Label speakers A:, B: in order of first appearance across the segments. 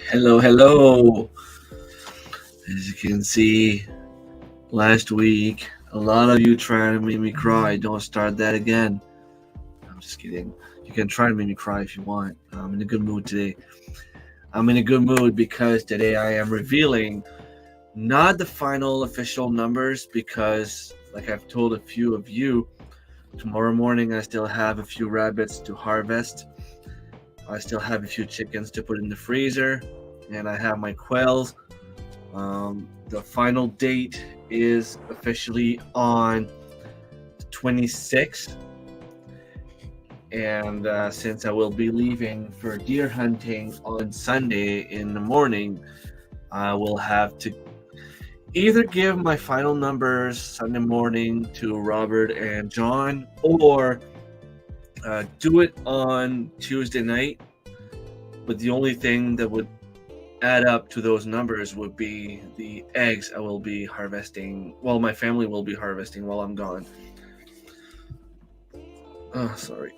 A: Hello, hello. As you can see, last week, a lot of you tried to make me cry. Don't start that again. I'm just kidding. You can try to make me cry if you want. I'm in a good mood today. I'm in a good mood because today I am revealing not the final official numbers because, like I've told a few of you, tomorrow morning I still have a few rabbits to harvest. I still have a few chickens to put in the freezer, and I have my quails. The final date is officially on the 26th, and since I will be leaving for deer hunting on Sunday in the morning, I will have to either give my final numbers Sunday morning to Robert and John, or do it on Tuesday night. But the only thing that would add up to those numbers would be the eggs I will be harvesting. Well, my family will be harvesting while I'm gone. Oh, sorry.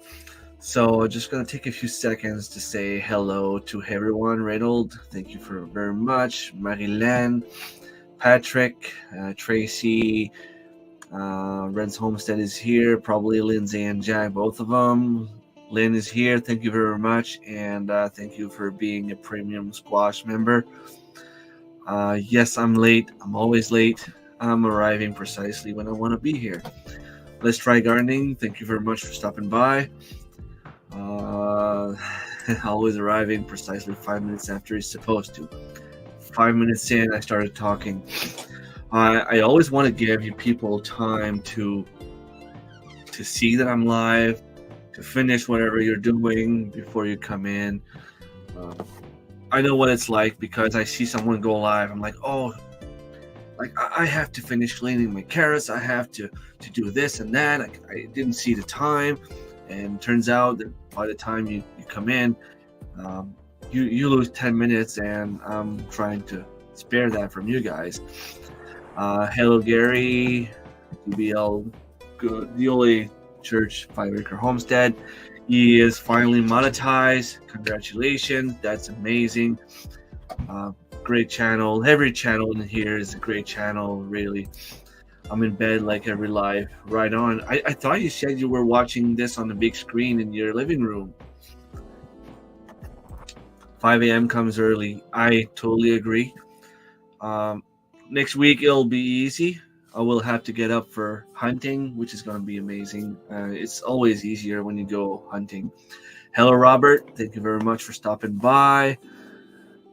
A: So just gonna take a few seconds to say hello to everyone. Reynold, thank you for very much. Marilyn, Patrick, Tracy, Red's Homestead is here. Probably Lindsay and Jack, both of them. Lynn is here. Thank you very much, and thank you for being a premium squash member. Yes, I'm late. I'm always late. I'm arriving precisely when I want to be here. Let's Try Gardening. Thank you very much for stopping by. Always arriving precisely 5 minutes after he's supposed to. 5 minutes in, I started talking. I always want to give you people time to see that I'm live, to finish whatever you're doing before you come in. I know what it's like because I see someone go live. I'm like, oh, like I have to finish cleaning my carrots. I have to do this and that. I didn't see the time, and turns out that by the time you come in, you lose 10 minutes, and I'm trying to spare that from you guys. Hello, Gary, DBL, the only church 5-acre homestead. He is finally monetized. Congratulations, that's amazing. Great channel. Every channel in here is a great channel, really. I'm in bed like every live. Right on. I thought you said you were watching this on the big screen in your living room. 5 a.m. comes early. I totally agree. Next week it'll be easy. I will have to get up for hunting, which is going to be amazing. It's always easier when you go hunting. Hello, Robert. Thank you very much for stopping by.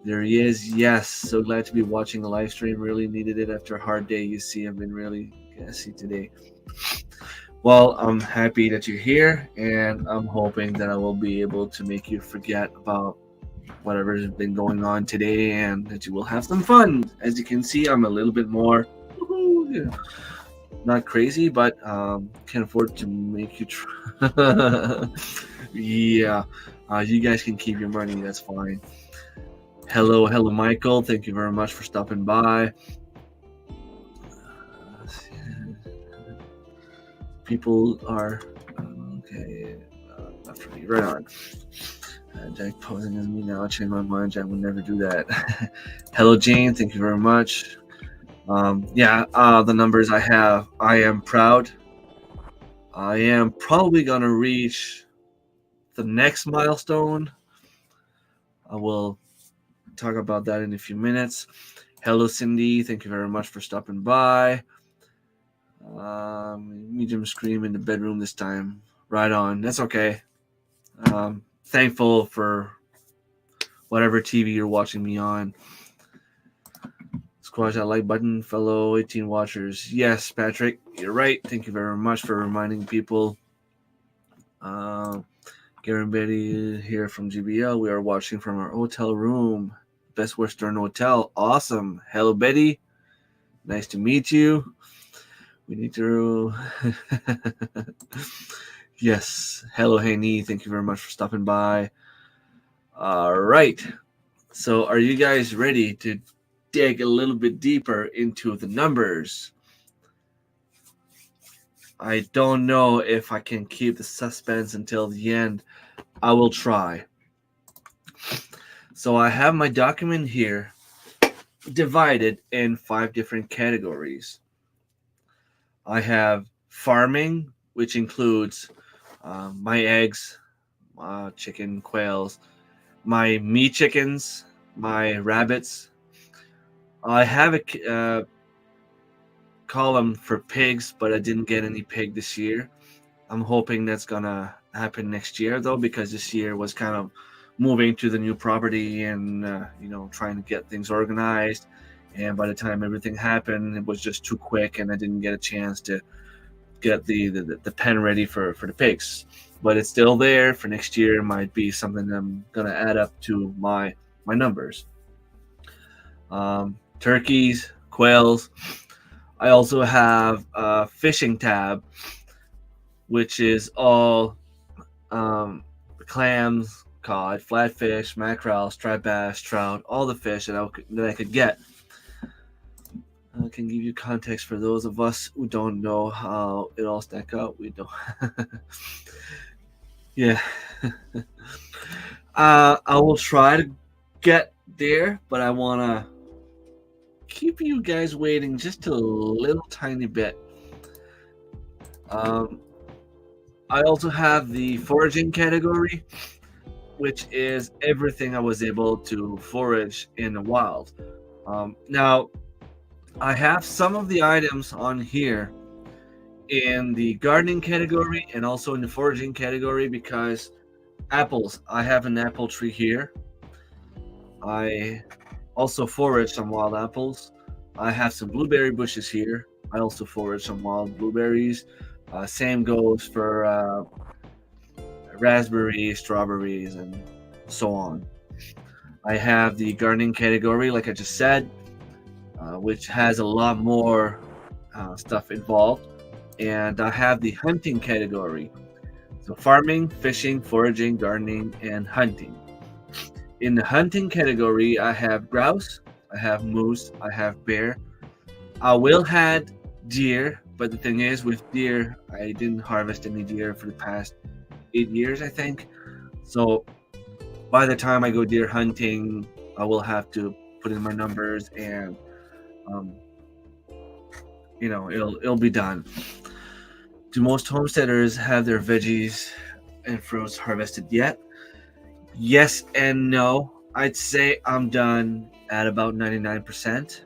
A: There he is. Yes, so glad to be watching the live stream. Really needed it after a hard day. You see, I've been really gassy today. Well, I'm happy that you're here, and I'm hoping that I will be able to make you forget about whatever's been going on today, and that you will have some fun. As you can see, I'm a little bit more, not crazy, but can afford to make you try. Yeah, you guys can keep your money. That's fine. Hello, Michael. Thank you very much for stopping by. People are okay. After me, right on. Jack posing as me now. I changed my mind. Jack would never do that. Hello, Jane. Thank you very much. The numbers I have, I am proud. I am probably gonna reach the next milestone. I will talk about that in a few minutes. Hello, Cindy. Thank you very much for stopping by. Medium scream in the bedroom this time. Right on. That's okay. Thankful for whatever TV you're watching me on. Squash that like button, fellow 18 watchers. Yes, Patrick, you're right. Thank you very much for reminding people. Gary and Betty here from GBL. We are watching from our hotel room. Best Western Hotel. Awesome. Hello, Betty. Nice to meet you. We need to... Yes. Hello, Haney. Thank you very much for stopping by. All right. So are you guys ready to dig a little bit deeper into the numbers? I don't know if I can keep the suspense until the end. I will try. So I have my document here divided in 5 different categories. I have farming, which includes my eggs, chicken, quails, my meat chickens, my rabbits. I have a column for pigs, but I didn't get any pig this year. I'm hoping that's gonna happen next year though, because this year was kind of moving to the new property and trying to get things organized. And by the time everything happened, it was just too quick, and I didn't get a chance to get the pen ready for the pigs. But it's still there for next year. It might be something I'm gonna add up to my numbers. Turkeys, quails. I also have a fishing tab, which is all clams, cod, flatfish, mackerel, striped bass, trout, all the fish that I could get. I can give you context for those of us who don't know how it all stack up. We don't. Yeah. I will try to get there, but I want to keep you guys waiting just a little tiny bit. I also have the foraging category, which is everything I was able to forage in the wild. Now, I have some of the items on here in the gardening category and also in the foraging category because apples, I have an apple tree here. I also forage some wild apples. I have some blueberry bushes here. I also forage some wild blueberries. Same goes for raspberries, strawberries, and so on. I have the gardening category, like I just said, which has a lot more stuff involved. And I have the hunting category. So farming, fishing, foraging, gardening, and hunting. In the hunting category, I have grouse, I have moose, I have bear. I will had deer, but the thing is with deer, I didn't harvest any deer for the past 8 years, I think. So by the time I go deer hunting, I will have to put in my numbers and it'll be done. Do most homesteaders have their veggies and fruits harvested yet? Yes and no. I'd say I'm done at about 99%.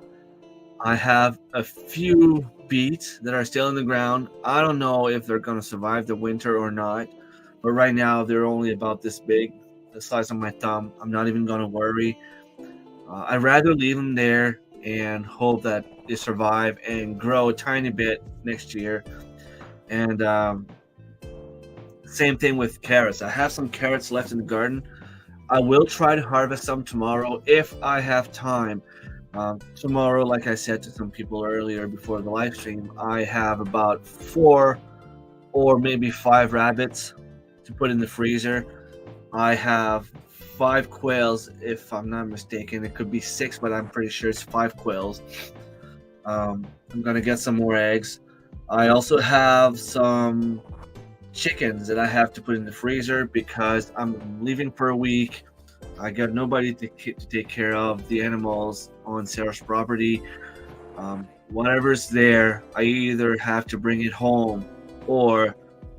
A: I have a few beets that are still in the ground. I don't know if they're going to survive the winter or not, but right now they're only about this big, the size of my thumb. I'm not even going to worry. I'd rather leave them there and hope that they survive and grow a tiny bit next year. And same thing with carrots. I have some carrots left in the garden. I will try to harvest some tomorrow if I have time. Tomorrow, like I said to some people earlier before the live stream, I have about 4 or maybe 5 rabbits to put in the freezer. I have 5 quails, if I'm not mistaken. It could be 6, but I'm pretty sure it's 5 quails. I'm gonna get some more eggs. I also have some chickens that I have to put in the freezer because I'm leaving for a week. I got nobody to take care of the animals on Sarah's property. Whatever's there, I either have to bring it home or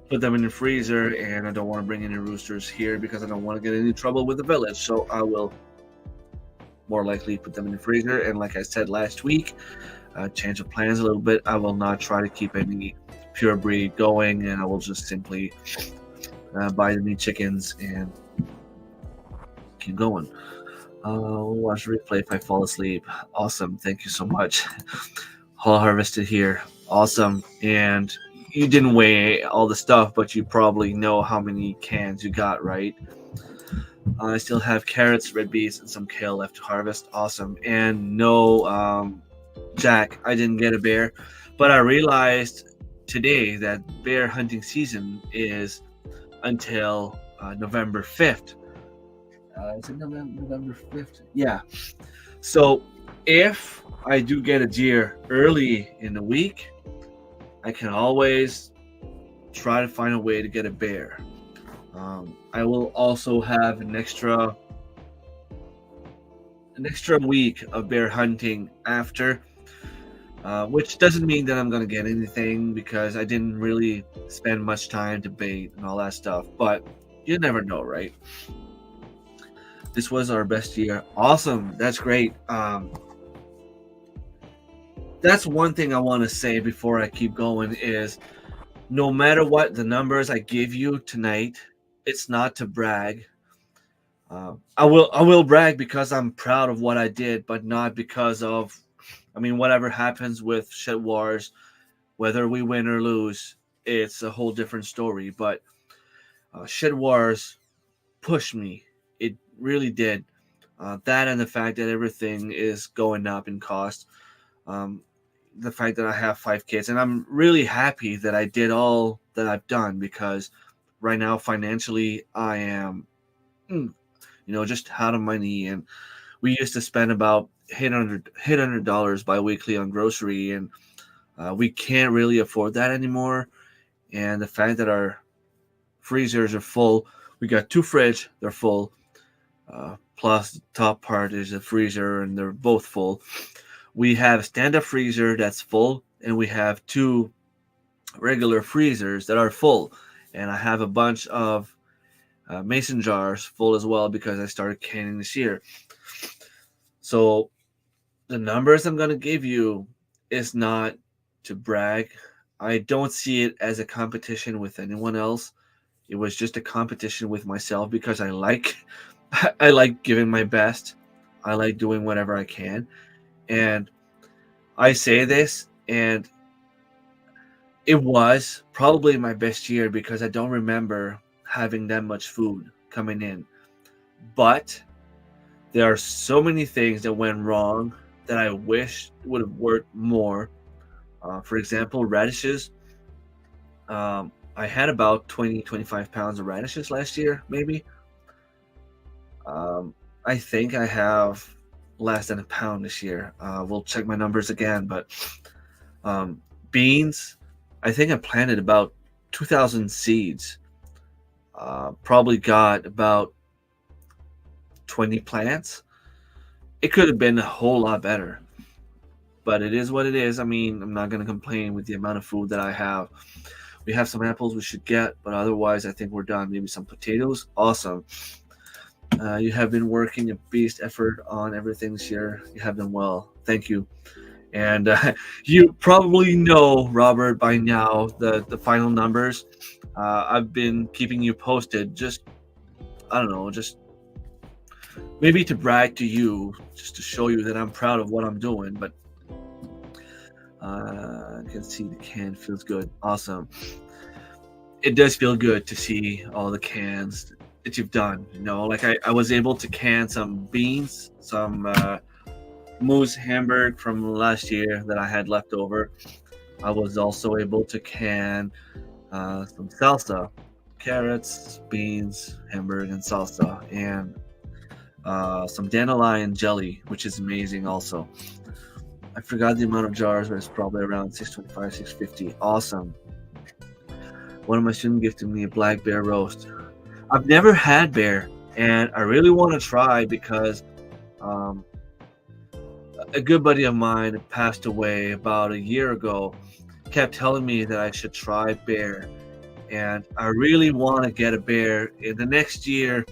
A: put them in the freezer, and I don't want to bring any roosters here because I don't want to get any trouble with the village. So I will more likely put them in the freezer. And like I said last week, change of plans a little bit. I will not try to keep any pure breed going, and I will just simply buy the new chickens and keep going. We'll watch the replay if I fall asleep. Awesome. Thank you so much. All harvested here. Awesome. And you didn't weigh all the stuff, but you probably know how many cans you got, right? I still have carrots, red beets, and some kale left to harvest. Awesome. And no, Jack, I didn't get a bear, but I realized today that bear hunting season is until November 5th. Is it November 5th? Yeah. So if I do get a deer early in the week, I can always try to find a way to get a bear. I will also have an extra an extra week of bear hunting after, which doesn't mean that I'm going to get anything because I didn't really spend much time to bait and all that stuff. But you never know, right? This was our best year. Awesome. That's great. That's one thing I want to say before I keep going is no matter what the numbers I give you tonight, it's not to brag. I will brag because I'm proud of what I did, but not because of, I mean, whatever happens with Shedwars, whether we win or lose, it's a whole different story. But Shedwars pushed me. It really did. That and the fact that everything is going up in cost. The fact that I have 5 kids, and I'm really happy that I did all that I've done because right now financially I am, just out of money, and we used to spend about $800 bi-weekly on grocery, and we can't really afford that anymore. And the fact that our freezers are full, we got 2 fridge, they're full, plus the top part is a freezer, and they're both full. We have a stand-up freezer that's full, and we have 2 regular freezers that are full. And I have a bunch of mason jars full as well because I started canning this year. So the numbers I'm going to give you is not to brag. I don't see it as a competition with anyone else. It was just a competition with myself because I like giving my best. I like doing whatever I can. And I say this, and it was probably my best year because I don't remember having that much food coming in. But there are so many things that went wrong that I wish would have worked more. For example, radishes. I had about 25 pounds of radishes last year, maybe. I think I have less than a pound this year. We'll check my numbers again, but beans, I think I planted about 2,000 seeds. Probably got about 20 plants. It could have been a whole lot better, but it is what it is. I mean, I'm not going to complain with the amount of food that I have. We have some apples we should get, but otherwise I think we're done. Maybe some potatoes. Awesome. You have been working a beast effort on everything this year. You have done well. Thank you. And you probably know, Robert, by now, the final numbers. I've been keeping you posted. Just, I don't know, just maybe to brag to you, just to show you that I'm proud of what I'm doing. But I can see the can feels good. Awesome. It does feel good to see all the cans that you've done. Like I was able to can some beans, some moose hamburg from last year that I had left over. I was also able to can some salsa, carrots, beans, hamburg, and salsa, and some dandelion jelly, which is amazing also. I forgot the amount of jars, but it's probably around 625, 650. Awesome. One of my students gifted me a black bear roast. I've never had bear, and I really want to try because a good buddy of mine that passed away about a year ago kept telling me that I should try bear, and I really want to get a bear. In the next year,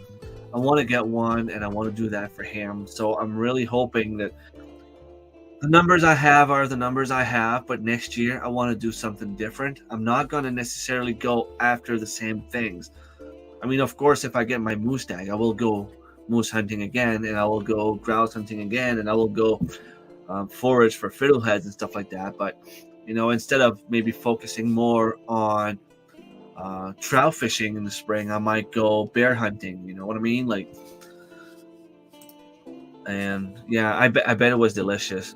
A: I want to get one, and I want to do that for him. So I'm really hoping that the numbers I have are the numbers I have, but next year I want to do something different. I'm not going to necessarily go after the same things. I mean, of course, if I get my moose tag, I will go moose hunting again, and I will go grouse hunting again, and I will go forage for fiddleheads and stuff like that. But, instead of maybe focusing more on trout fishing in the spring, I might go bear hunting. You know what I mean? And yeah, I bet it was delicious.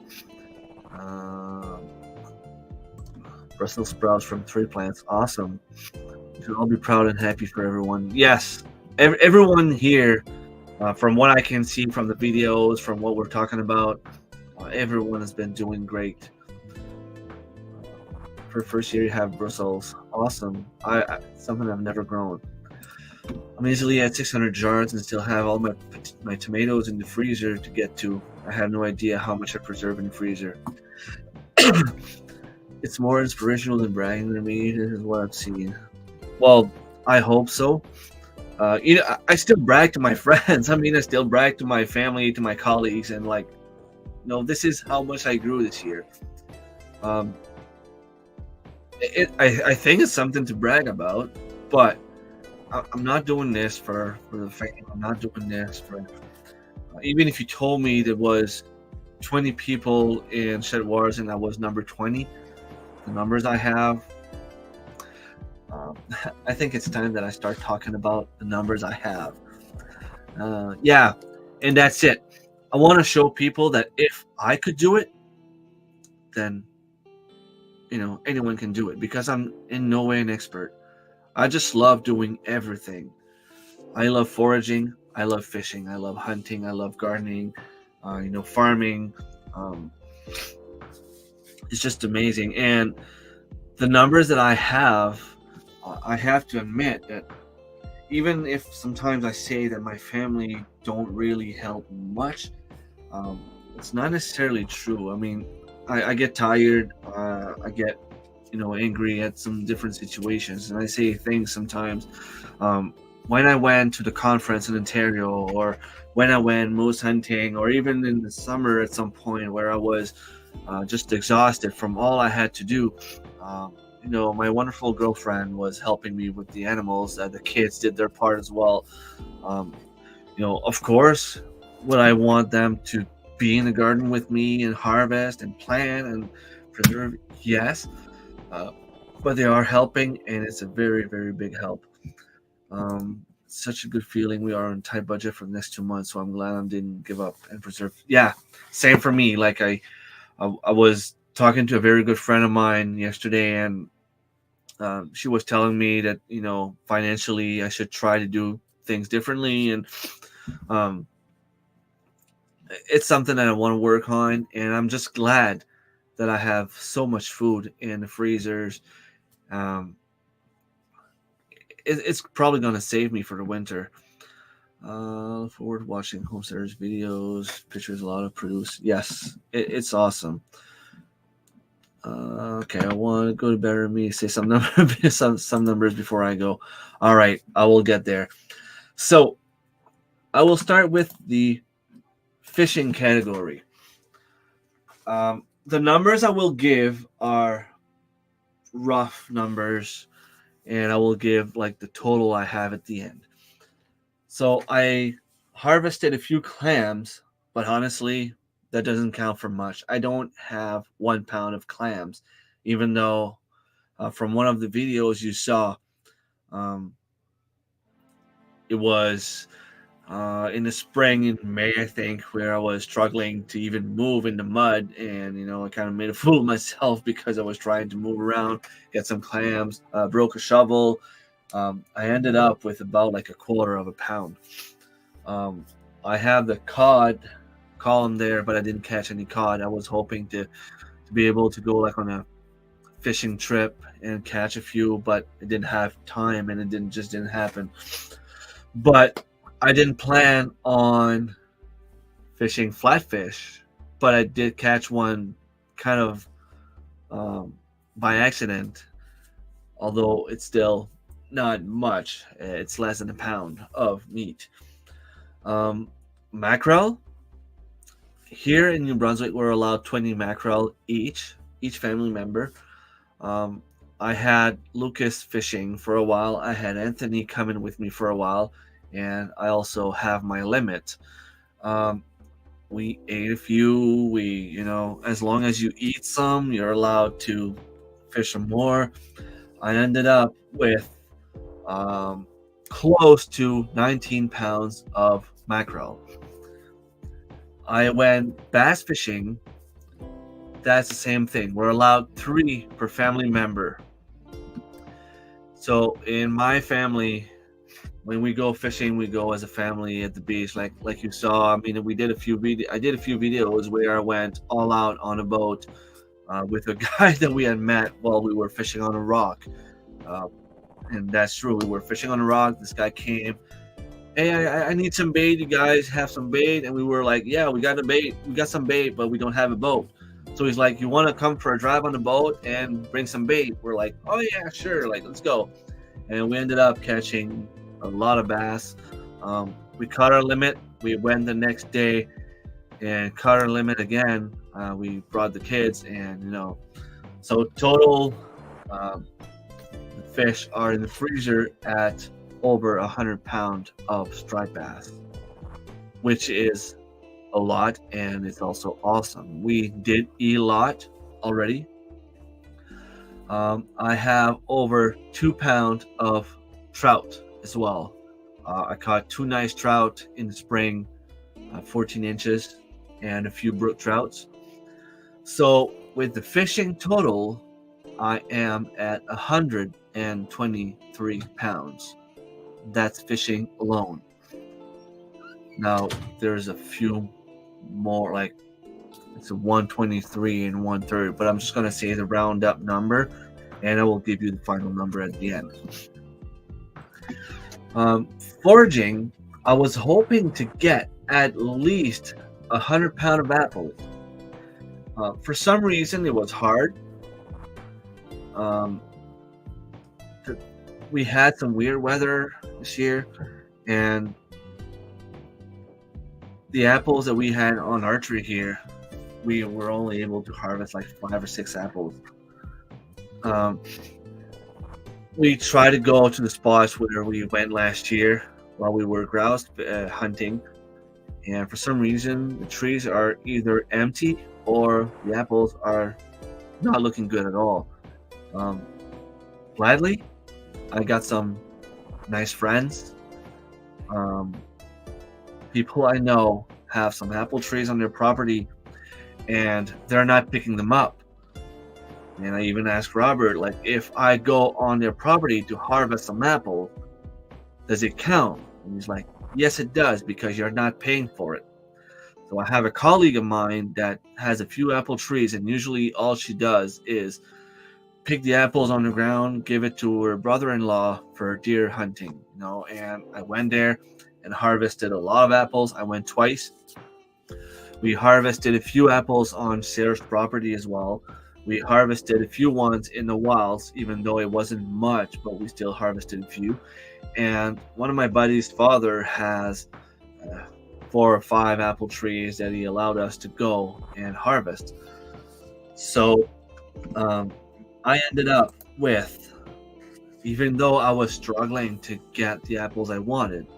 A: Brussels sprouts from 3 plants. Awesome. You should all be proud and happy for everyone. Yes, everyone here, from what I can see from the videos, from what we're talking about, everyone has been doing great. For first year, you have Brussels. Awesome. I something I've never grown. I'm easily at 600 jars and still have all my tomatoes in the freezer to get to. I have no idea how much I preserve in the freezer. It's more inspirational than bragging to me. This is what I'm seeing. Well, I hope so. I still brag to my friends. I mean, I still brag to my family, to my colleagues, and like, this is how much I grew this year. I think it's something to brag about, but I'm not doing this for the fame. I'm not doing this for. Even if you told me there was 20 people in Shedwars and I was number 20, the numbers I have, I think it's time that I start talking about the numbers I have. Yeah, and that's it. I want to show people that if I could do it, then anyone can do it, because I'm in no way an expert. I just love doing everything. I love foraging. I love fishing. I love hunting. I love gardening. Farming. It's just amazing. And the numbers that I have to admit that even if sometimes I say that my family don't really help much, it's not necessarily true. I mean, I get tired. I get angry at some different situations, and I say things sometimes. When I went to the conference in Ontario, or when I went moose hunting, or even in the summer at some point where I was just exhausted from all I had to do, my wonderful girlfriend was helping me with the animals. The kids did their part as well. Of course, would I want them to be in the garden with me and harvest and plant and preserve? Yes. But they are helping, and it's a very, very big help. Such a good feeling. We are on tight budget for the next 2 months, so I'm glad I didn't give up and preserve. Yeah, same for me. Like I was talking to a very good friend of mine yesterday, and she was telling me that financially I should try to do things differently, and it's something that I want to work on. And I'm just glad that I have so much food in the freezers. It's probably going to save me for the winter. Look forward to watching homesteaders videos, pictures, a lot of produce. Yes, it's awesome. Okay, I want to go to better me. Say some numbers before I go. All right, I will get there. So I will start with the fishing category. The numbers I will give are rough numbers, and I will give like the total I have at the end. So I harvested a few clams, but honestly, that doesn't count for much. I don't have 1 pound of clams, even though from one of the videos you saw, it was in the spring in May, I think, where I was struggling to even move in the mud, and I kind of made a fool of myself because I was trying to move around, get some clams, broke a shovel. I ended up with about like a quarter of a pound. I have the cod column there, but I didn't catch any cod. I was hoping to be able to go like on a fishing trip and catch a few, but I didn't have time, and it didn't happen. But I didn't plan on fishing flatfish, but I did catch one kind of by accident, although it's still not much. It's less than a pound of meat. Mackerel. Here in New Brunswick, we're allowed 20 mackerel each family member. I had Lucas fishing for a while. I had Anthony coming with me for a while, and I also have my limit. We ate a few. As long as you eat some, you're allowed to fish some more. I ended up with close to 19 pounds of mackerel. I went bass fishing. That's the same thing. We're allowed 3 per family member. So in my family, when we go fishing, we go as a family at the beach, like you saw. I mean, I did a few videos where I went all out on a boat with a guy that we had met while we were fishing on a rock. And that's true. We were fishing on a rock. This guy came. Hey, I need some bait. You guys have some bait? And we were like, yeah, we got the bait. We got some bait, but we don't have a boat. So he's like, you want to come for a drive on the boat and bring some bait? We're like, oh yeah, sure. Like, let's go. And we ended up catching a lot of bass. We caught our limit. We went the next day and caught our limit again. We brought the kids, and so total the fish are in the freezer at over 100 pounds of striped bass, which is a lot, and it's also awesome. We did eat a lot already. I have over 2 pounds of trout as well. I caught 2 nice trout in the spring, 14 inches, and a few brook trouts. So with the fishing total, I am at 123 pounds. That's fishing alone. Now there's a few more, like it's a 123 and 130, but I'm just gonna say the round up number, and I will give you the final number at the end. Foraging, I was hoping to get at least 100 pounds of apples. For some reason, it was hard. We had some weird weather this year, and the apples that we had on archery here, we were only able to harvest like 5 or 6 apples. We tried to go to the spots where we went last year while we were grouse hunting, and for some reason the trees are either empty or the apples are not looking good at all. Gladly, I got some nice friends. People I know have some apple trees on their property, and they're not picking them up. And I even asked Robert, like, if I go on their property to harvest some apples, does it count? And he's like, yes, it does, because you're not paying for it. So I have a colleague of mine that has a few apple trees, and usually all she does is pick the apples on the ground, give it to her brother-in-law for deer hunting. And I went there and harvested a lot of apples. I went twice. We harvested a few apples on Sarah's property as well. We harvested a few ones in the wilds, even though it wasn't much, but we still harvested a few. And one of my buddy's father has 4 or 5 apple trees that he allowed us to go and harvest. So I ended up with, even though I was struggling to get the apples I wanted,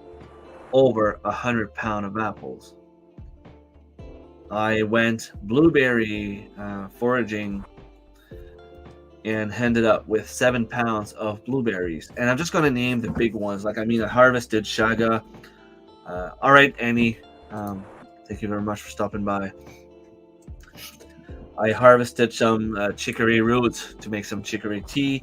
A: over 100 pounds of apples. I went blueberry foraging and ended up with 7 pounds of blueberries. And I'm just going to name the big ones. I harvested Shaga. All right, Annie. Thank you very much for stopping by. I harvested some chicory roots to make some chicory tea,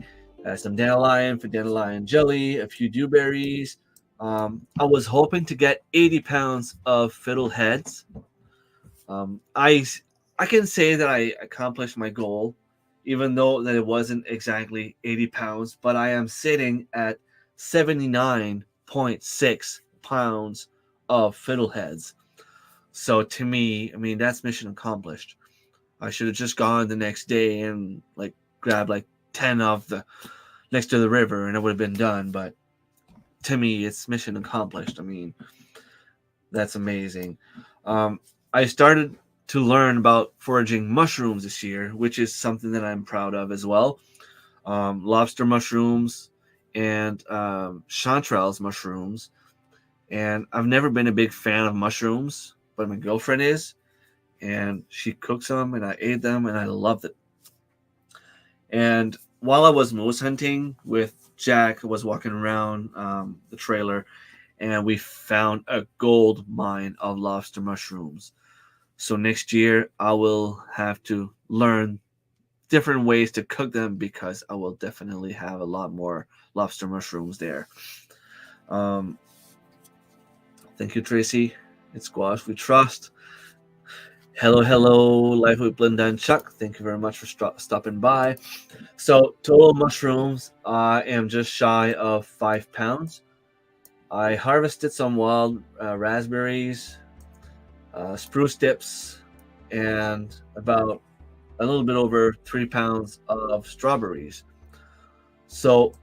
A: some dandelion for dandelion jelly, a few dewberries. I was hoping to get 80 pounds of fiddleheads. I can say that I accomplished my goal, even though that it wasn't exactly 80 pounds, but I am sitting at 79.6 pounds of fiddleheads. So to me, that's mission accomplished. I should have just gone the next day and grabbed 10 of the next to the river, and it would have been done. But to me, it's mission accomplished. That's amazing. I started to learn about foraging mushrooms this year, which is something that I'm proud of as well. Lobster mushrooms and chanterelles mushrooms. And I've never been a big fan of mushrooms, but my girlfriend is. And she cooks them, and I ate them, and I loved it. And while I was moose hunting with Jack, I was walking around the trailer, and we found a gold mine of lobster mushrooms. So next year, I will have to learn different ways to cook them, because I will definitely have a lot more lobster mushrooms there. Thank you, Tracy. It's Squash We Trust. Hello, hello, Life with Blinda and Chuck. Thank you very much for stopping by. So, total mushrooms, I am just shy of 5 pounds. I harvested some wild raspberries, spruce tips, and about a little bit over 3 pounds of strawberries. So,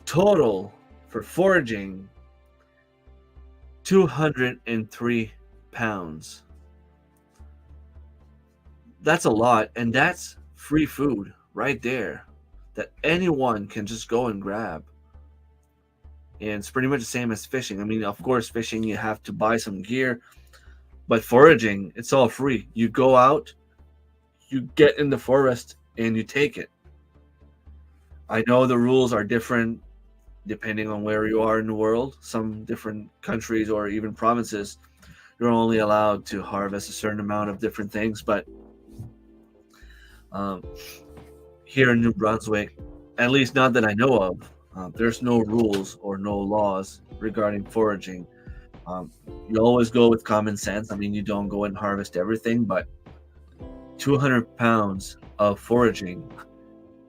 A: total for foraging, 203 pounds. That's a lot, and that's free food right there that anyone can just go and grab. And it's pretty much the same as fishing. I mean, of course, fishing you have to buy some gear, but foraging, it's all free. You go out, you get in the forest, and you take it. I know the rules are different depending on where you are in the world. Some different countries or even provinces, you're only allowed to harvest a certain amount of different things, but um, here in New Brunswick, at least not that I know of, there's no rules or no laws regarding foraging. Um, you always go with common sense. I mean, you don't go and harvest everything, but 200 pounds of foraging,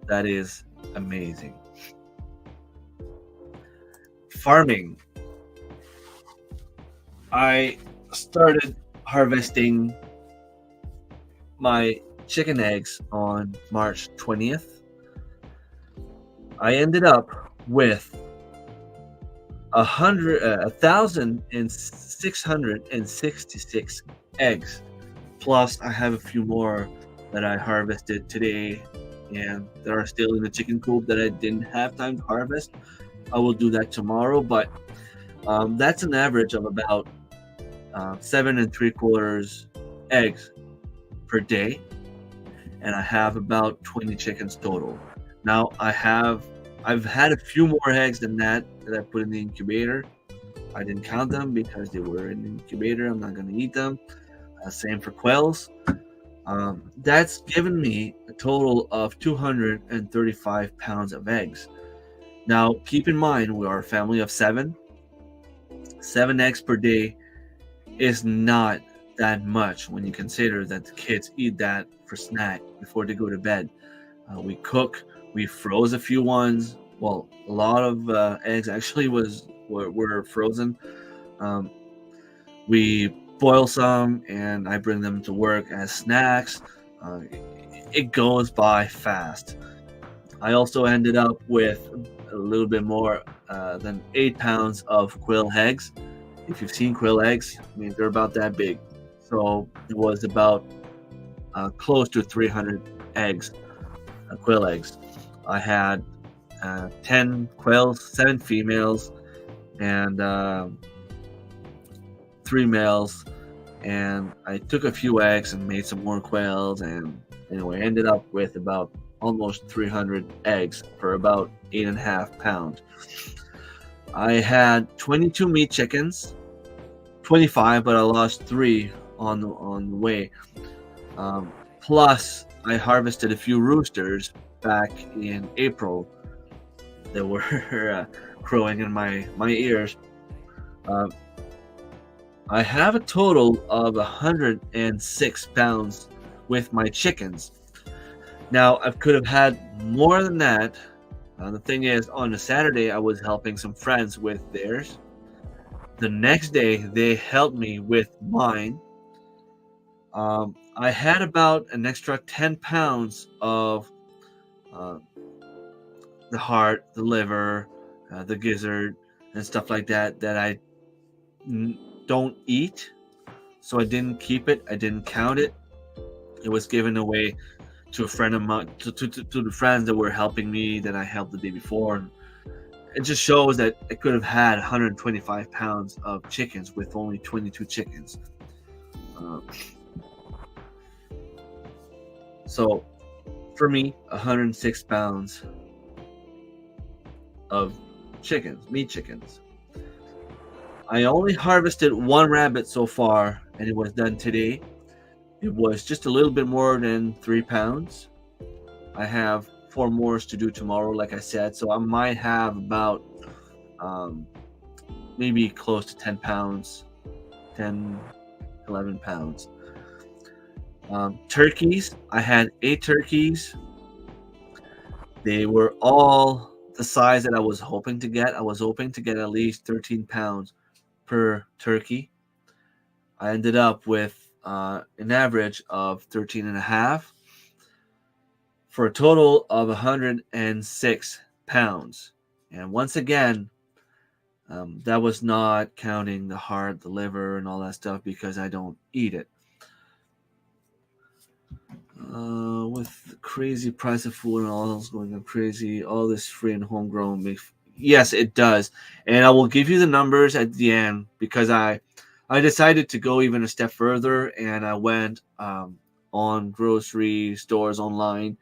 A: that is amazing. Farming. I started harvesting my chicken eggs on March 20th. I ended up with 1,666 eggs. Plus, I have a few more that I harvested today and that are still in the chicken coop that I didn't have time to harvest. I will do that tomorrow, but that's an average of about 7 3/4 eggs per day, and I have about 20 chickens total. Now I've had a few more eggs than that I put in the incubator. I didn't count them because they were in the incubator. I'm not going to eat them. Same for quails. That's given me a total of 235 pounds of eggs. Now, keep in mind, we are a family of seven. 7 eggs per day is not that much when you consider that the kids eat that for snack before they go to bed. We cook. We froze a few ones. Well, a lot of eggs actually were frozen. Um, we boil some, and I bring them to work as snacks. Uh, it goes by fast. I also ended up with a little bit more than 8 pounds of quail eggs. If you've seen quail eggs, I mean, they're about that big. So it was about close to 300 eggs, quail eggs. I had 10 quails, 7 females, and 3 males. And I took a few eggs and made some more quails. And anyway, I ended up with about almost 300 eggs for about 8.5 pounds. I had 22 meat chickens, 25, but I lost 3 on the way. Plus, I harvested a few roosters back in April that were crowing in my ears. I have a total of 106 pounds with my chickens. Now, I could have had more than that. The thing is, on a Saturday, I was helping some friends with theirs. The next day, they helped me with mine. I had about an extra 10 pounds of the heart, the liver, the gizzard, and stuff like that I don't eat. So I didn't keep it. I didn't count it. It was given away to a friend of mine, to the friends that were helping me that I helped the day before. And it just shows that I could have had 125 pounds of chickens with only 22 chickens. So for me, 106 pounds of chickens, meat chickens. I only harvested 1 rabbit so far, and it was done today. It was just a little bit more than 3 pounds. I have 4 more to do tomorrow, like I said, so I might have about maybe close to 10 pounds, 10, 11 pounds. Turkeys, I had 8 turkeys. They were all the size that I was hoping to get. I was hoping to get at least 13 pounds per turkey. I ended up with an average of 13 and a half for a total of 106 pounds. And once again, that was not counting the heart, the liver, and all that stuff because I don't eat it. With the crazy price of food and all else going up crazy, all this free and homegrown makes, yes, it does. And I will give you the numbers at the end because I decided to go even a step further, and I went on grocery stores online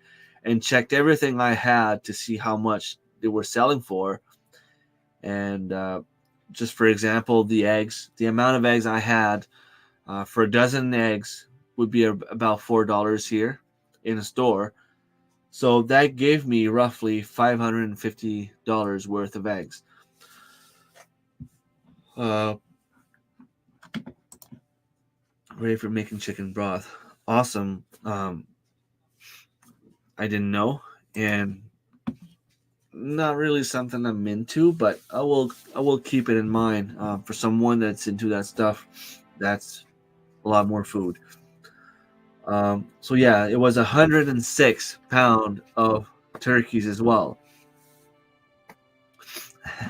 A: and checked everything I had to see how much they were selling for. And just for example, the eggs, the amount of eggs I had for a dozen eggs would be about $4 here in a store. So that gave me roughly $550 worth of eggs. Ready for making chicken broth. Awesome. I didn't know, and not really something I'm into, but I will keep it in mind for someone that's into that stuff. That's a lot more food. So yeah, it was 106 pound of turkeys as well.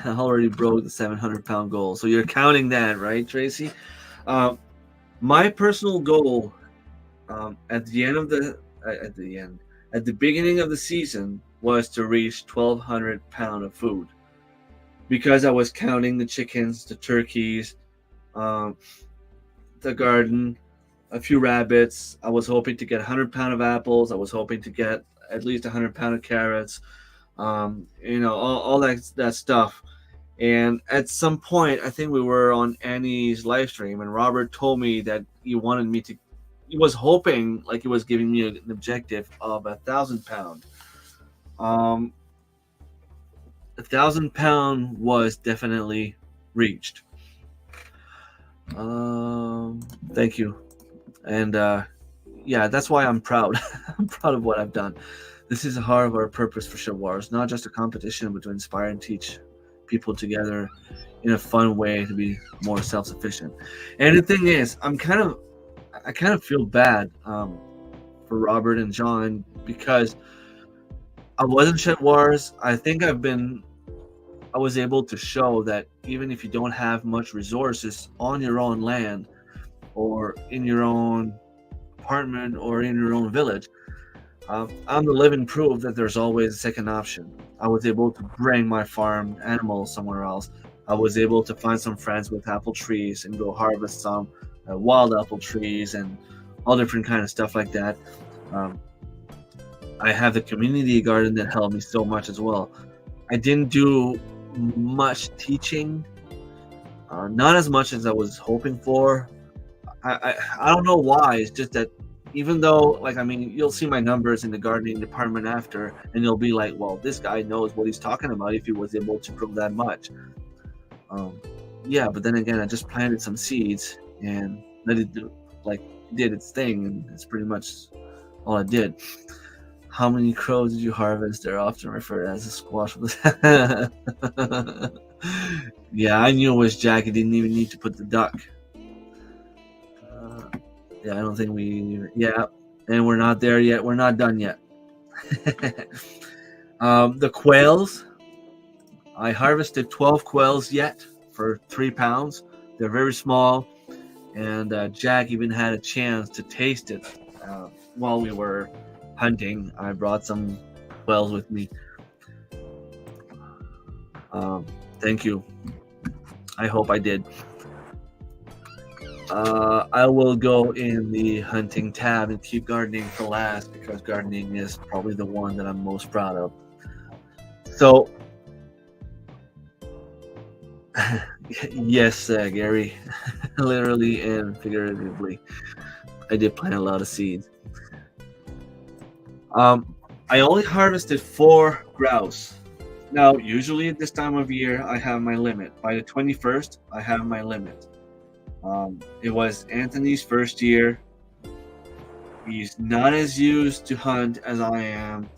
A: I already broke the 700-pound goal. So you're counting that, right, Tracy? My personal goal at the beginning of the season was to reach 1,200 pound of food because I was counting the chickens, the turkeys, the garden, a few rabbits. I was hoping to get 100 pound of apples. I was hoping to get at least 100 pound of carrots. All that stuff. And at some point, I think we were on Annie's live stream, and Robert told me that he wanted me to. He was hoping, like he was giving me an objective of 1,000 pound. 1,000 pound was definitely reached. Thank you. And yeah, that's why I'm proud. I'm proud of what I've done. This is a heart of our purpose for Shedwars, not just a competition, but to inspire and teach people together in a fun way to be more self-sufficient. And the thing is, I kind of feel bad for Robert and John because I wasn't Shedwars. I think I was able to show that even if you don't have much resources on your own land or in your own apartment or in your own village, I'm the living proof that there's always a second option. I was able to bring my farm animals somewhere else. I was able to find some friends with apple trees and go harvest some wild apple trees and all different kind of stuff like that. I have the community garden that helped me so much as well. I didn't do much teaching, not as much as I was hoping for. I don't know why. It's just that even though, you'll see my numbers in the gardening department after, and you'll be like, well, this guy knows what he's talking about if he was able to grow that much. Yeah, but then again, I just planted some seeds and let it did its thing, and it's pretty much all I did. How many crows did you harvest? They're often referred as a squash. Yeah, I knew it was Jack. He didn't even need to put the duck. Yeah, I don't think yeah, and we're not there yet. We're not done yet. The quails, I harvested 12 quails yet for 3 pounds. They're very small, and Jack even had a chance to taste it while we were hunting. I brought some quails with me. Thank you. I hope I did. I will go in the hunting tab and keep gardening for last because gardening is probably the one that I'm most proud of. So, yes, Gary, literally and figuratively, I did plant a lot of seeds. I only harvested 4 grouse. Now, usually at this time of year, I have my limit. By the 21st, I have my limit. It was Anthony's first year. He's not as used to hunt as I am.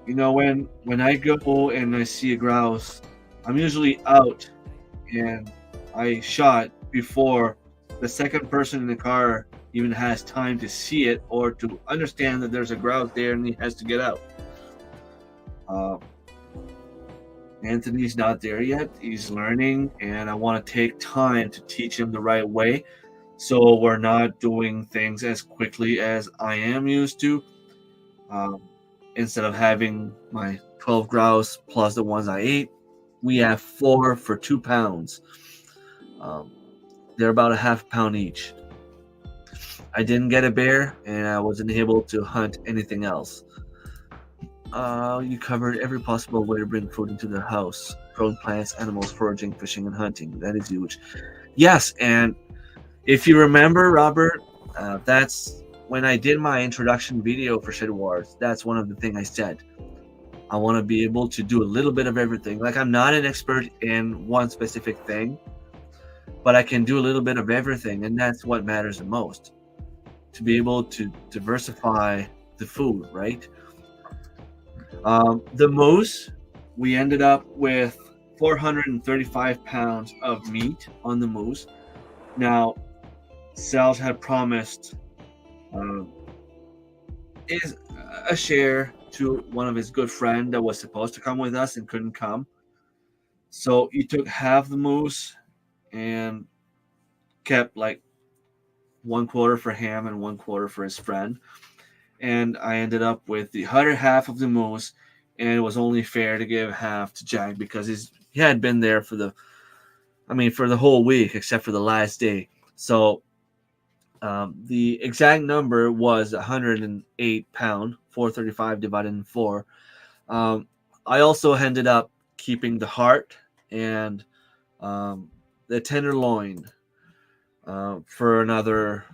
A: You know, when I go and I see a grouse, I'm usually out and I shot before the second person in the car even has time to see it or to understand that there's a grouse there and he has to get out. Uh, Anthony's not there yet. He's learning, and I want to take time to teach him the right way so we're not doing things as quickly as I am used to. Um, Instead of having my 12 grouse plus the ones I ate, we have 4 for 2 pounds. They're about a half pound each. I didn't get a bear, and I wasn't able to hunt anything else. You covered every possible way to bring food into the house. Growing plants, animals, foraging, fishing, and hunting. That is huge. Yes, and if you remember, Robert, that's when I did my introduction video for Shedwars. That's one of the things I said. I want to be able to do a little bit of everything. Like, I'm not an expert in one specific thing, but I can do a little bit of everything, and that's what matters the most. To be able to diversify the food, right? The moose, we ended up with 435 pounds of meat on the moose. Now, Sal's had promised is a share to one of his good friend that was supposed to come with us and couldn't come. So he took half the moose and kept like 1/4 for him and 1/4 for his friend. And I ended up with the other half of the moose, and it was only fair to give half to Jack because he had been there for the whole week except for the last day. So the exact number was 108 pound, 435 divided in 4. I also ended up keeping the heart and the tenderloin for another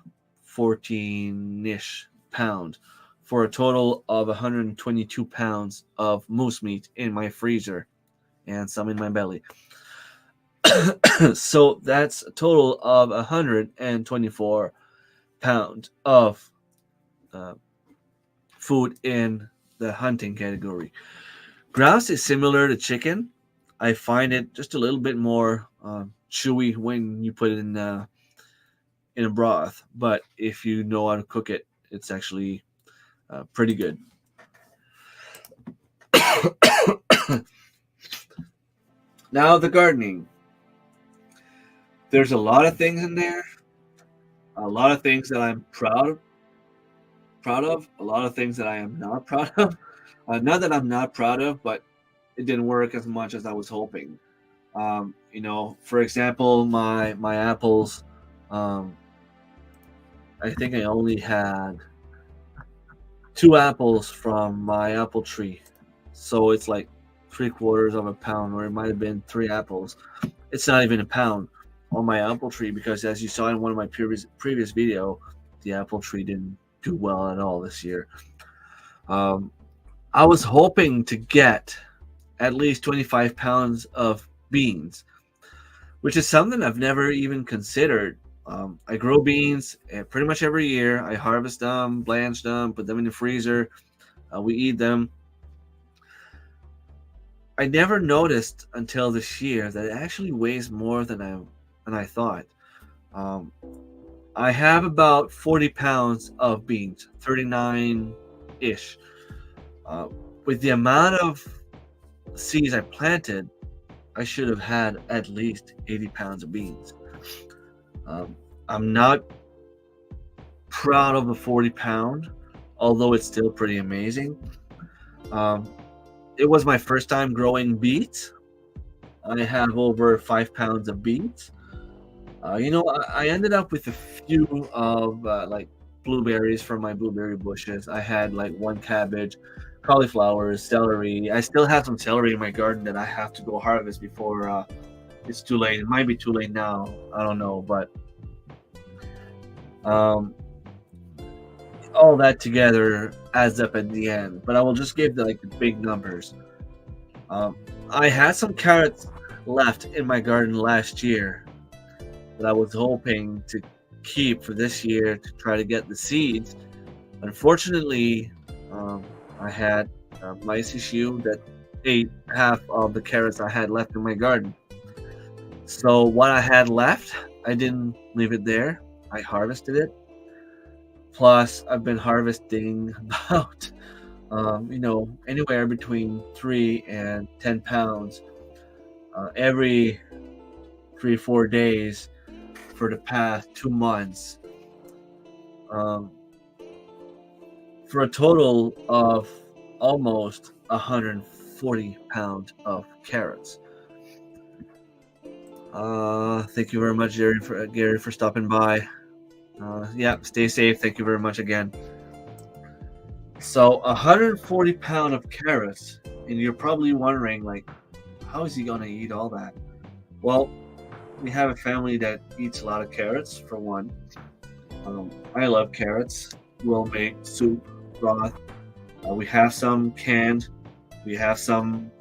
A: 14-ish pound, for a total of 122 pounds of moose meat in my freezer and some in my belly. So that's a total of 124 pounds of food in the hunting category. Grouse is similar to chicken. I find it just a little bit more chewy when you put it in a broth, but if you know how to cook it, it's actually pretty good. Now, the gardening. There's a lot of things in there. A lot of things that I'm proud of. A lot of things that I am not proud of. Not that I'm not proud of, but it didn't work as much as I was hoping. For example, my apples. I think I only had 2 apples from my apple tree, so it's like 3/4 of a pound, or it might have been 3 apples. It's not even a pound on my apple tree because, as you saw in one of my previous video, the apple tree didn't do well at all this year. I was hoping to get at least 25 pounds of beans, which is something I've never even considered. I grow beans pretty much every year. I harvest them, blanch them, put them in the freezer. We eat them. I never noticed until this year that it actually weighs more than I thought. I have about 40 pounds of beans, 39-ish. With the amount of seeds I planted, I should have had at least 80 pounds of beans. I'm not proud of the 40 pound, although it's still pretty amazing. It was my first time growing beets. I have over 5 pounds of beets. I ended up with a few of like blueberries from my blueberry bushes. I had like 1 cabbage, cauliflowers, celery. I still have some celery in my garden that I have to go harvest before it's too late. It might be too late now. I don't know, but all that together adds up at the end. But I will just give the big numbers. I had some carrots left in my garden last year that I was hoping to keep for this year to try to get the seeds Unfortunately, I had mice issue that ate half of the carrots I had left in my garden. So what I had left, I didn't leave it there. I harvested it. Plus, I've been harvesting about, anywhere between 3 and 10 pounds every 3 or 4 days for the past 2 months, um, for a total of almost 140 pounds of carrots. Thank you very much, Gary, for stopping by. Yeah, stay safe. Thank you very much again. So 140 pounds of carrots, and you're probably wondering, like, how is he gonna eat all that? Well, we have a family that eats a lot of carrots. For one, I love carrots. We'll make soup, broth. We have some canned. We have some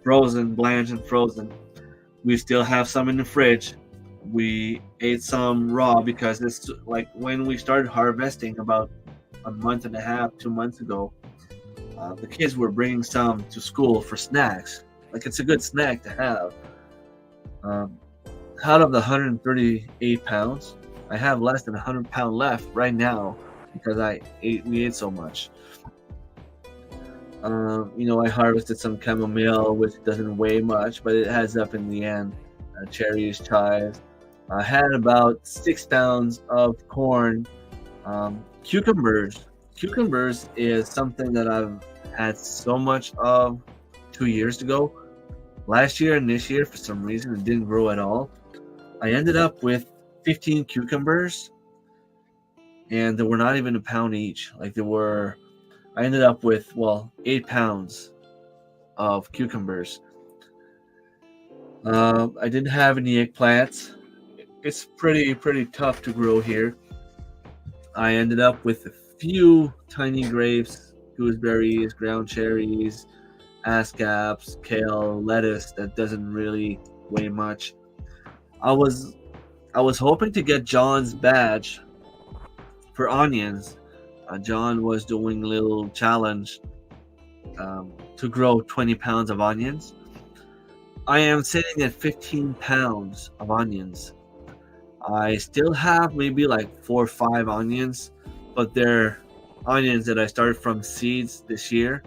A: frozen, blanched and frozen. We still have some in the fridge. We ate some raw because it's like when we started harvesting about a month and a half, 2 months ago. The kids were bringing some to school for snacks. Like, it's a good snack to have. Out of the 138 pounds, I have less than 100 pounds left right now because we ate so much. I harvested some chamomile, which doesn't weigh much, but it adds up in the end. Cherries, chives. I had about 6 pounds of corn. Cucumbers. Cucumbers is something that I've had so much of 2 years ago. Last year and this year, for some reason, it didn't grow at all. I ended up with 15 cucumbers, and they were not even a pound each. I ended up with 8 pounds of cucumbers. I didn't have any eggplants. It's pretty tough to grow here. I ended up with a few tiny grapes, gooseberries, ground cherries, ascaps, kale, lettuce that doesn't really weigh much. I was hoping to get John's badge for onions. John was doing a little challenge to grow 20 pounds of onions. I am sitting at 15 pounds of onions. I still have maybe like 4 or 5 onions, but they're onions that I started from seeds this year,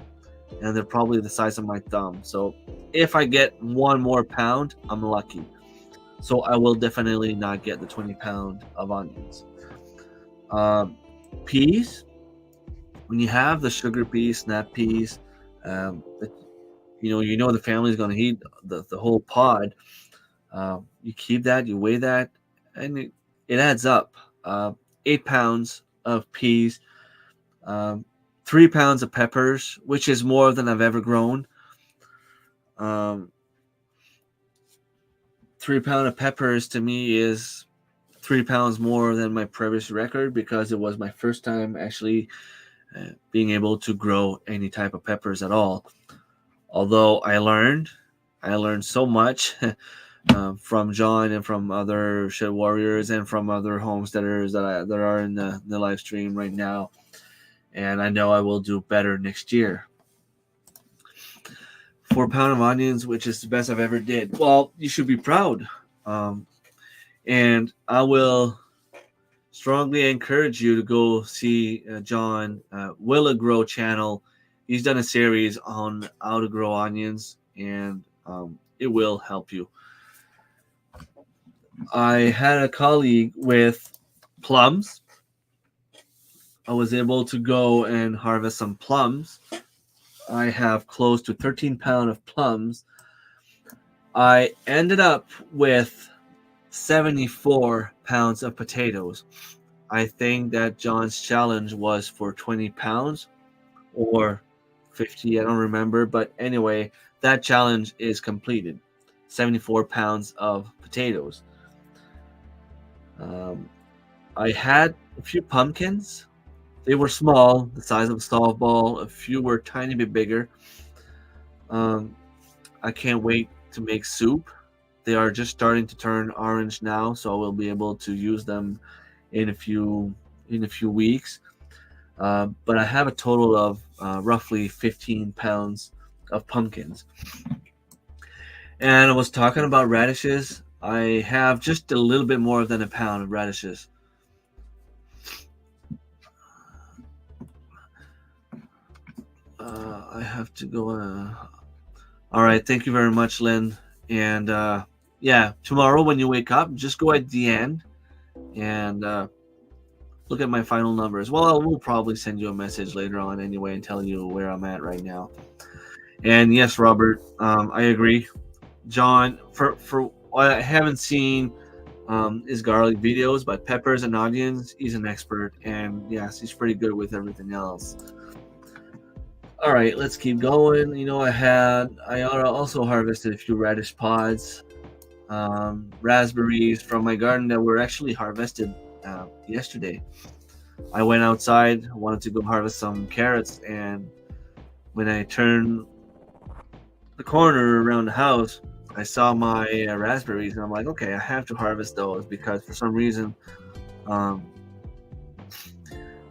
A: and they're probably the size of my thumb. So if I get 1 more pound, I'm lucky. So I will definitely not get the 20 pound of onions. Peas. When you have the sugar peas, snap peas, the family's going to eat the whole pod. You keep that, you weigh that, and it adds up. 8 pounds of peas, 3 pounds of peppers, which is more than I've ever grown. 3 pounds of peppers to me is 3 pounds more than my previous record because it was my first time actually being able to grow any type of peppers at all. Although I learned so much from John and from other Shed Warriors and from other homesteaders that are in the live stream right now, and I know I will do better next year. 4 pounds of onions, which is the best I've ever did. Well, you should be proud, and I will strongly encourage you to go see John Will It Grow channel. He's done a series on how to grow onions, and it will help you. I had a colleague with plums. I was able to go and harvest some plums. I have close to 13 pounds of plums. I ended up with 74 pounds of potatoes. I think that John's challenge was for 20 pounds or 50, I don't remember, but anyway, that challenge is completed. 74 pounds of potatoes. I had a few pumpkins. They were small, the size of a softball. A few were a tiny bit bigger. I can't wait to make soup. They are just starting to turn orange now, so I will be able to use them in a few weeks. But I have a total of roughly 15 pounds of pumpkins. And I was talking about radishes. I have just a little bit more than a pound of radishes. I have to go. All right, thank you very much, Lynn. And yeah, tomorrow when you wake up, just go at the end and look at my final numbers. Well, I will probably send you a message later on anyway and tell you where I'm at right now. And yes, Robert, I agree. John, for what I haven't seen his garlic videos, but peppers and onions, he's an expert, and yes, he's pretty good with everything else. All right, let's keep going. You know, I also harvested a few radish pods, raspberries from my garden that were actually harvested yesterday. I went outside, wanted to go harvest some carrots, and when I turned the corner around the house, I saw my raspberries, and I'm like, okay, I have to harvest those because for some reason um,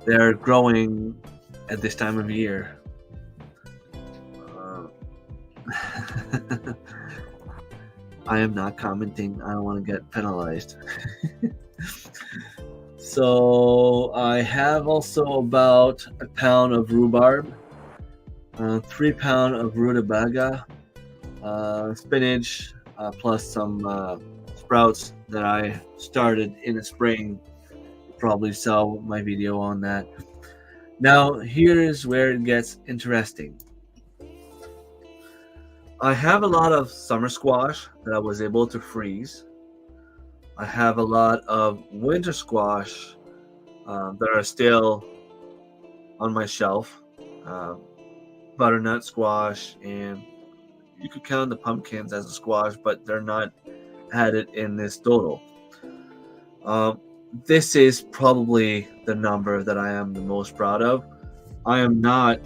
A: they're growing at this time of year. I am not commenting. I don't want to get penalized. So I have also about a pound of rhubarb, 3 pounds of rutabaga, spinach, plus some sprouts that I started in the spring. Probably saw my video on that. Now here is where it gets interesting. I have a lot of summer squash that I was able to freeze. I have a lot of winter squash that are still on my shelf. Butternut squash, and you could count the pumpkins as a squash, but they're not added in this total. This is probably the number that I am the most proud of. I am not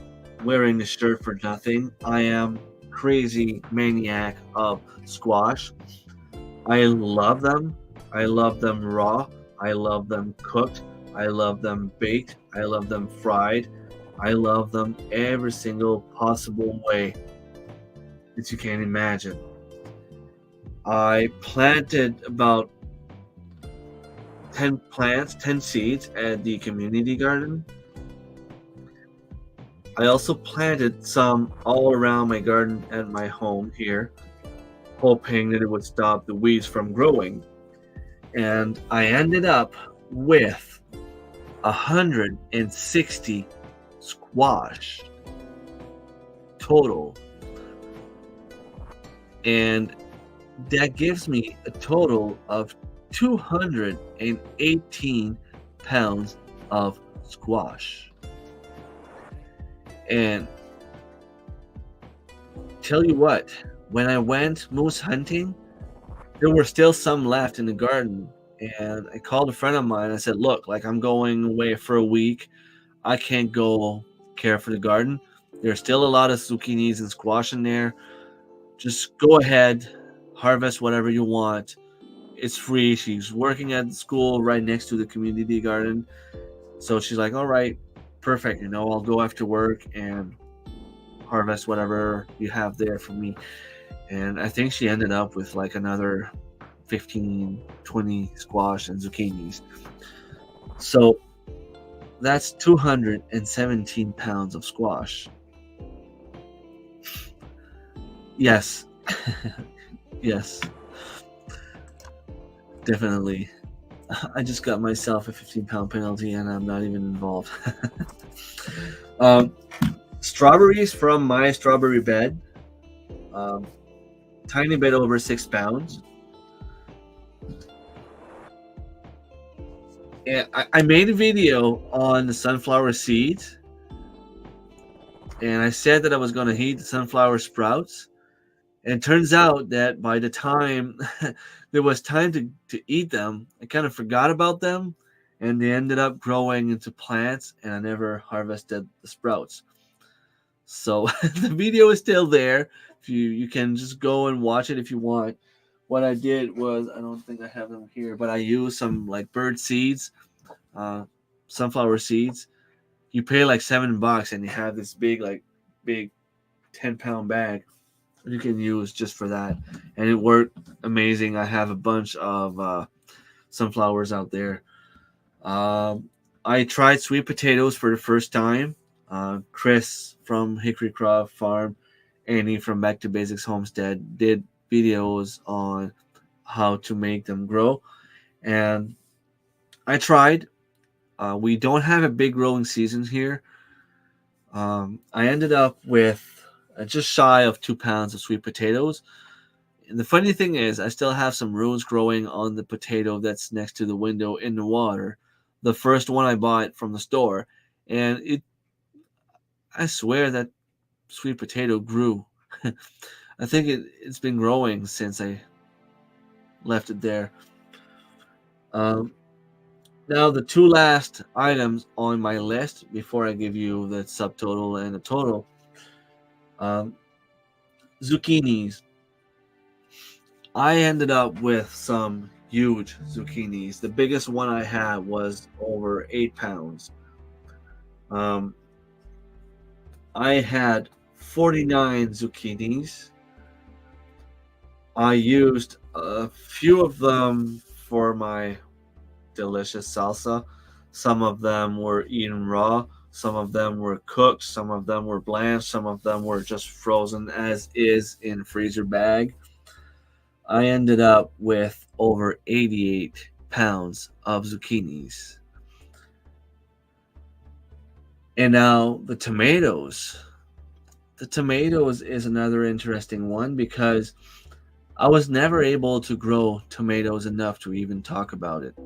A: wearing the shirt for nothing. I am crazy maniac of squash. I love them. I love them raw. I love them cooked. I love them baked. I love them fried. I love them every single possible way that you can imagine. I planted about 10 plants, 10 seeds at the community garden. I also planted some all around my garden at my home here, hoping that it would stop the weeds from growing. And I ended up with 160 squash total. And that gives me a total of 218 pounds of squash. And tell you what, when I went moose hunting, there were still some left in the garden. And I called a friend of mine. I said, look, like I'm going away for a week. I can't go care for the garden. There's still a lot of zucchinis and squash in there. Just go ahead, harvest whatever you want. It's free. She's working at the school right next to the community garden. So she's like, all right, perfect. You know, I'll go after work and harvest whatever you have there for me. And I think she ended up with like another 15, 20 squash and zucchinis. So that's 217 pounds of squash. Yes. Yes. Definitely. I just got myself a 15-pound penalty and I'm not even involved. Strawberries from my strawberry bed. Tiny bit over 6 pounds. And I made a video on the sunflower seeds. And I said that I was going to heat the sunflower sprouts. And it turns out that by the time there was time to eat them, I kind of forgot about them. And they ended up growing into plants. And I never harvested the sprouts. So the video is still there. If you can just go and watch it if you want. What I did was, I don't think I have them here, but I used some like bird seeds, sunflower seeds. you pay like $7 and you have this big 10-pound bag you can use just for that, and it worked amazing. I have a bunch of sunflowers out there. I tried sweet potatoes for the first time. Chris from Hickory Craft Farm, Annie from Back to Basics Homestead did videos on how to make them grow, and I tried. We don't have a big growing season here. I ended up with just shy of 2 pounds of sweet potatoes. And the funny thing is, I still have some roots growing on the potato that's next to the window in the water. The first one I bought from the store, and I swear that sweet potato grew. I think it's been growing since I left it there. Um, Now, the two last items on my list before I give you the subtotal and the total, um, zucchinis. I ended up with some huge zucchinis. The biggest one I had was over 8 pounds. Um, I had 49 zucchinis. I used a few of them for my delicious salsa. Some of them were eaten raw. Some of them were cooked. Some of them were blanched. Some of them were just frozen as is in freezer bag. I ended up with over 88 pounds of zucchinis. And now the tomatoes. The tomatoes is another interesting one because I was never able to grow tomatoes enough to even talk about it.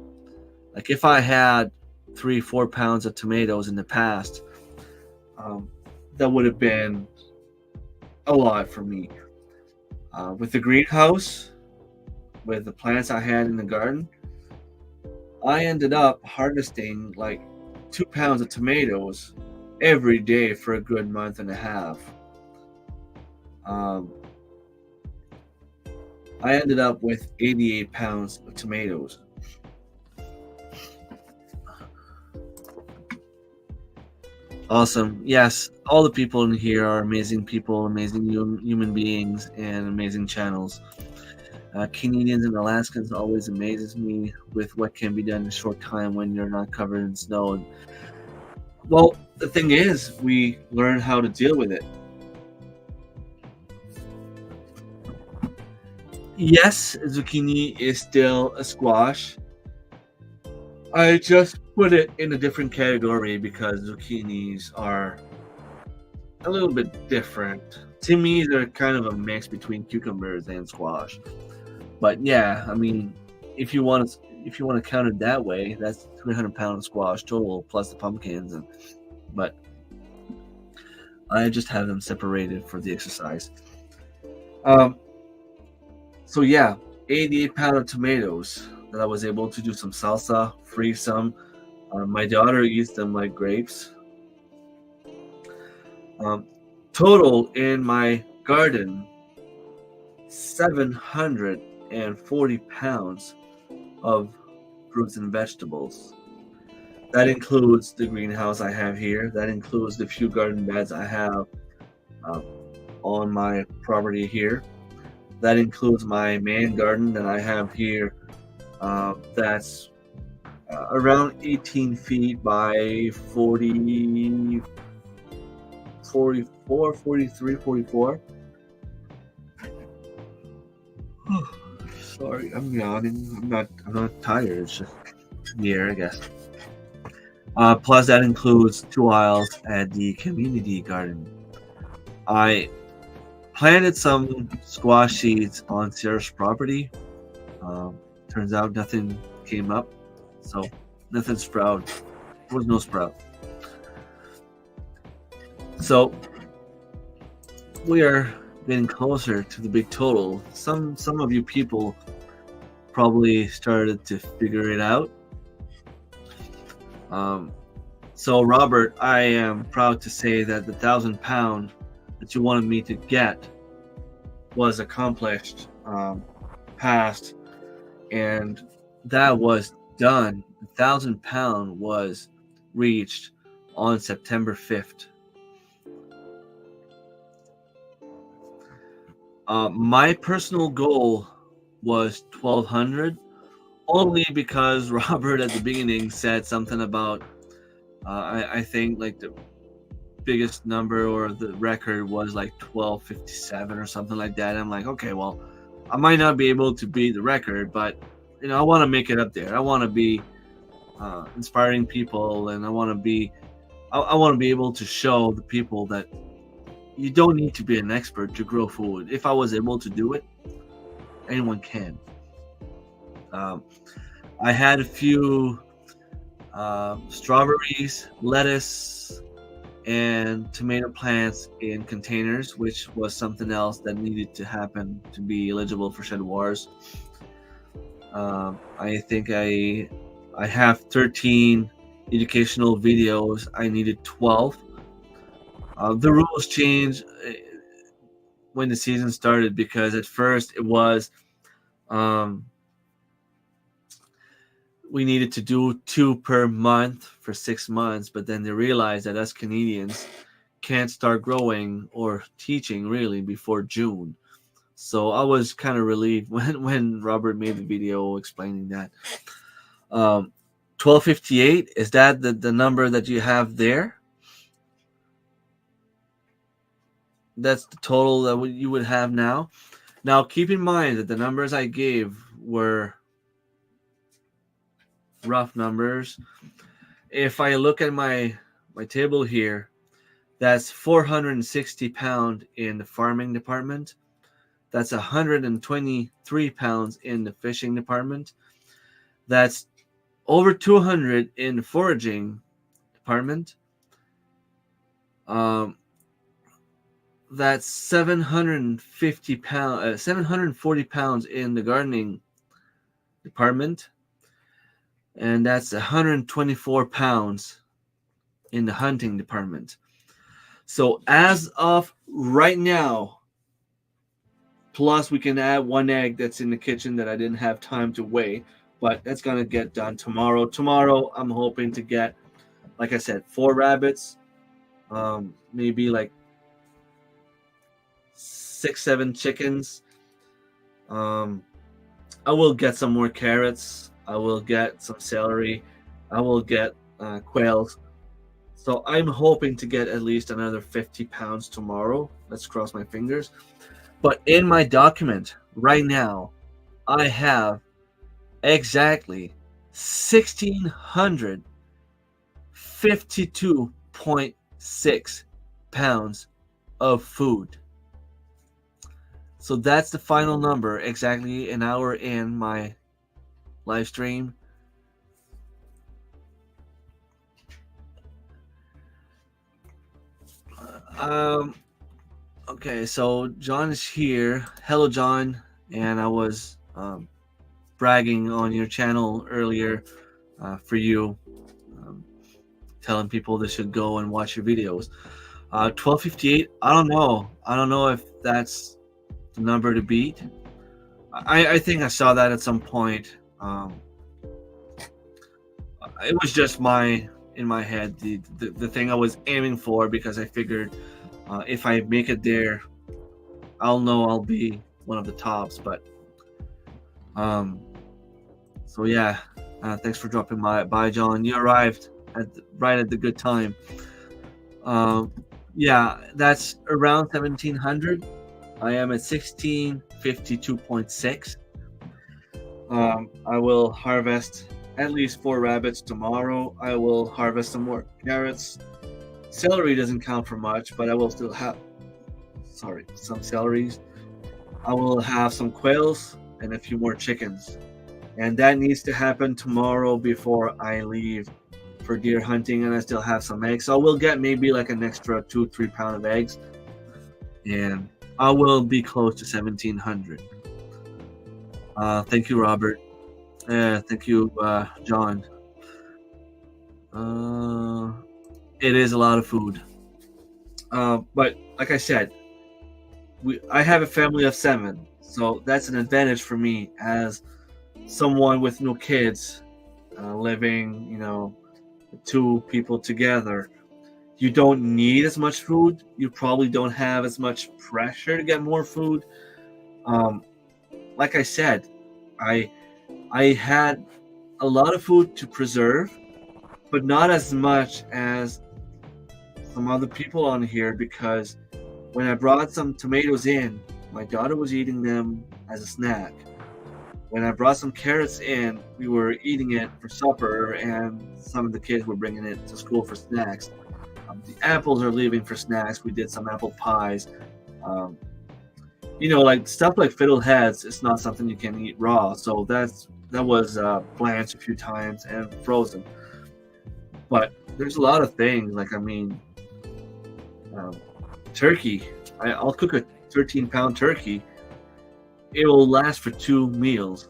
A: Like if I had 3-4 pounds of tomatoes in the past, that would have been a lot for me. With the greenhouse, with the plants I had in the garden, I ended up harvesting like 2 pounds of tomatoes every day for a good month and a half. I ended up with 88 pounds of tomatoes. Awesome. Yes, all the people in here are amazing people, amazing human beings, and amazing channels. Canadians and Alaskans always amazes me with what can be done in a short time when you're not covered in snow. Well, the thing is, we learn how to deal with it. Yes, zucchini is still a squash. I just put it in a different category because zucchinis are a little bit different. To me, they're kind of a mix between cucumbers and squash. But yeah, I mean, if you want to count it that way, that's 300 pounds squash total plus the pumpkins. But I just have them separated for the exercise. So yeah, 88 pounds of tomatoes that I was able to do some salsa, freeze some. My daughter eats them like grapes. Total in my garden, 740 pounds of fruits and vegetables. That includes the greenhouse I have here. That includes the few garden beds I have on my property here. That includes my main garden that I have here. That's around 18 feet by 40, 44, 43, 44. Sorry, I'm yawning. I'm not tired. It's just the air, I guess. Plus, that includes 2 aisles at the community garden. I planted some squash seeds on Sarah's property. Turns out nothing came up, so nothing sprouted. There was no sprout. So we are getting closer to the big total. Some of you people probably started to figure it out. So Robert, I am proud to say that the 1,000-pound that you wanted me to get was accomplished, passed, and that was done. The 1,000-pound was reached on September 5th. My personal goal was 1,200, only because Robert at the beginning said something about I think like the biggest number or the record was like 1257 or something like that. I'm like, okay, well, I might not be able to beat the record, but I want to make it up there. I want to be inspiring people, and I want to be able to show the people that you don't need to be an expert to grow food. If I was able to do it, anyone can. I had a few strawberries, lettuce, and tomato plants in containers, which was something else that needed to happen to be eligible for Shedwars. I think I have 13 educational videos. I needed 12. The rules changed when the season started, because at first it was we needed to do 2 per month for 6 months, but then they realized that us Canadians can't start growing or teaching really before June. So I was kind of relieved when Robert made the video explaining that. 1258, is that the number that you have there? That's the total that you would have now. Now keep in mind that the numbers I gave were rough numbers. If I look at my table here, that's 460 pounds in the farming department. That's 123 pounds in the fishing department. That's over 200 in the foraging department. That's 740 pounds in the gardening department. And that's 124 pounds in the hunting department. So as of right now, plus we can add 1 egg that's in the kitchen that I didn't have time to weigh, but that's going to get done tomorrow. Tomorrow, I'm hoping to get, like I said, 4 rabbits, maybe like 6-7 chickens. I will get some more carrots. I will get some celery. I will get quails. So I'm hoping to get at least another 50 pounds tomorrow. Let's cross my fingers. But in my document right now, I have exactly 1,652.6 pounds of food. So that's the final number, exactly an hour in my live stream. Okay, so John is here. Hello, John. And I was bragging on your channel earlier for you, telling people they should go and watch your videos. 1258, I don't know. I don't know if that's the number to beat. I think I saw that at some point. It was just in my head, the thing I was aiming for, because I figured if I make it there, I'll know I'll be one of the tops. But so yeah, thanks for dropping by, John. You arrived right at the good time. Yeah, that's around 1,700. I am at 1,652.6. I will harvest at least 4 rabbits tomorrow. I will harvest some more carrots. Celery doesn't count for much, but I will still have some celeries. I will have some quails and a few more chickens. And that needs to happen tomorrow before I leave for deer hunting, and I still have some eggs. So I will get maybe like an extra 2-3 pounds of eggs. And I will be close to 1,700. Thank you, Robert. Thank you, John. It is a lot of food. But like I said, I have a family of 7, so that's an advantage for me as someone with no kids, living, 2 people together. you don't need as much food. You probably don't have as much pressure to get more food. Um, like I said, I I had a lot of food to preserve, but not as much as some other people on here, because when I brought some tomatoes in, my daughter was eating them as a snack. When I brought some carrots in, we were eating it for supper, and some of the kids were bringing it to school for snacks. The apples are leaving for snacks. We did some apple pies. Um, like stuff like fiddleheads is not something you can eat raw, so that was blanched a few times and frozen. But there's a lot of things. Like, I mean, turkey. I'll cook a 13-pound turkey. It will last for 2 meals.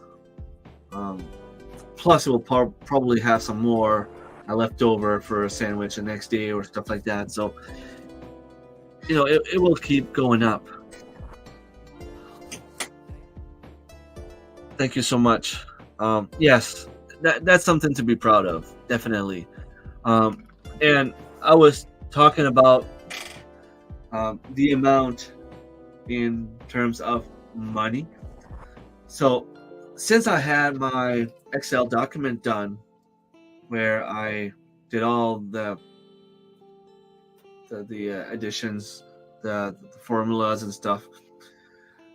A: Plus, it will probably have some more left over for a sandwich the next day or stuff like that. So, it will keep going up. Thank you so much. Yes, that's something to be proud of, definitely. And I was talking about the amount in terms of money. So since I had my Excel document done where I did all the additions, the formulas and stuff,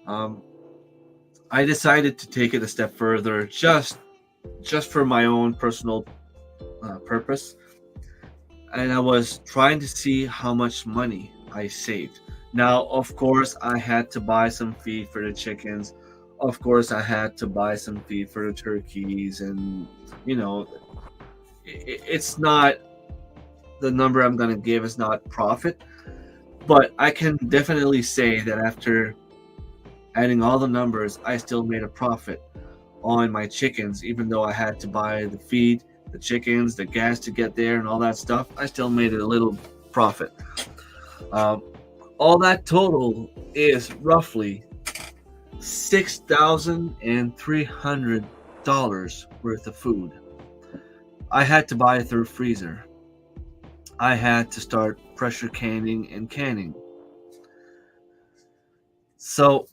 A: I decided to take it a step further, just for my own personal purpose. And I was trying to see how much money I saved. Now, of course, I had to buy some feed for the chickens. Of course, I had to buy some feed for the turkeys. And, it's not, the number I'm going to give is not profit. But I can definitely say that after adding all the numbers, I still made a profit on my chickens, even though I had to buy the feed, the chickens, the gas to get there, and all that stuff. I still made a little profit. All that total is roughly $6,300 worth of food. I had to buy a third freezer. I had to start pressure canning and canning. So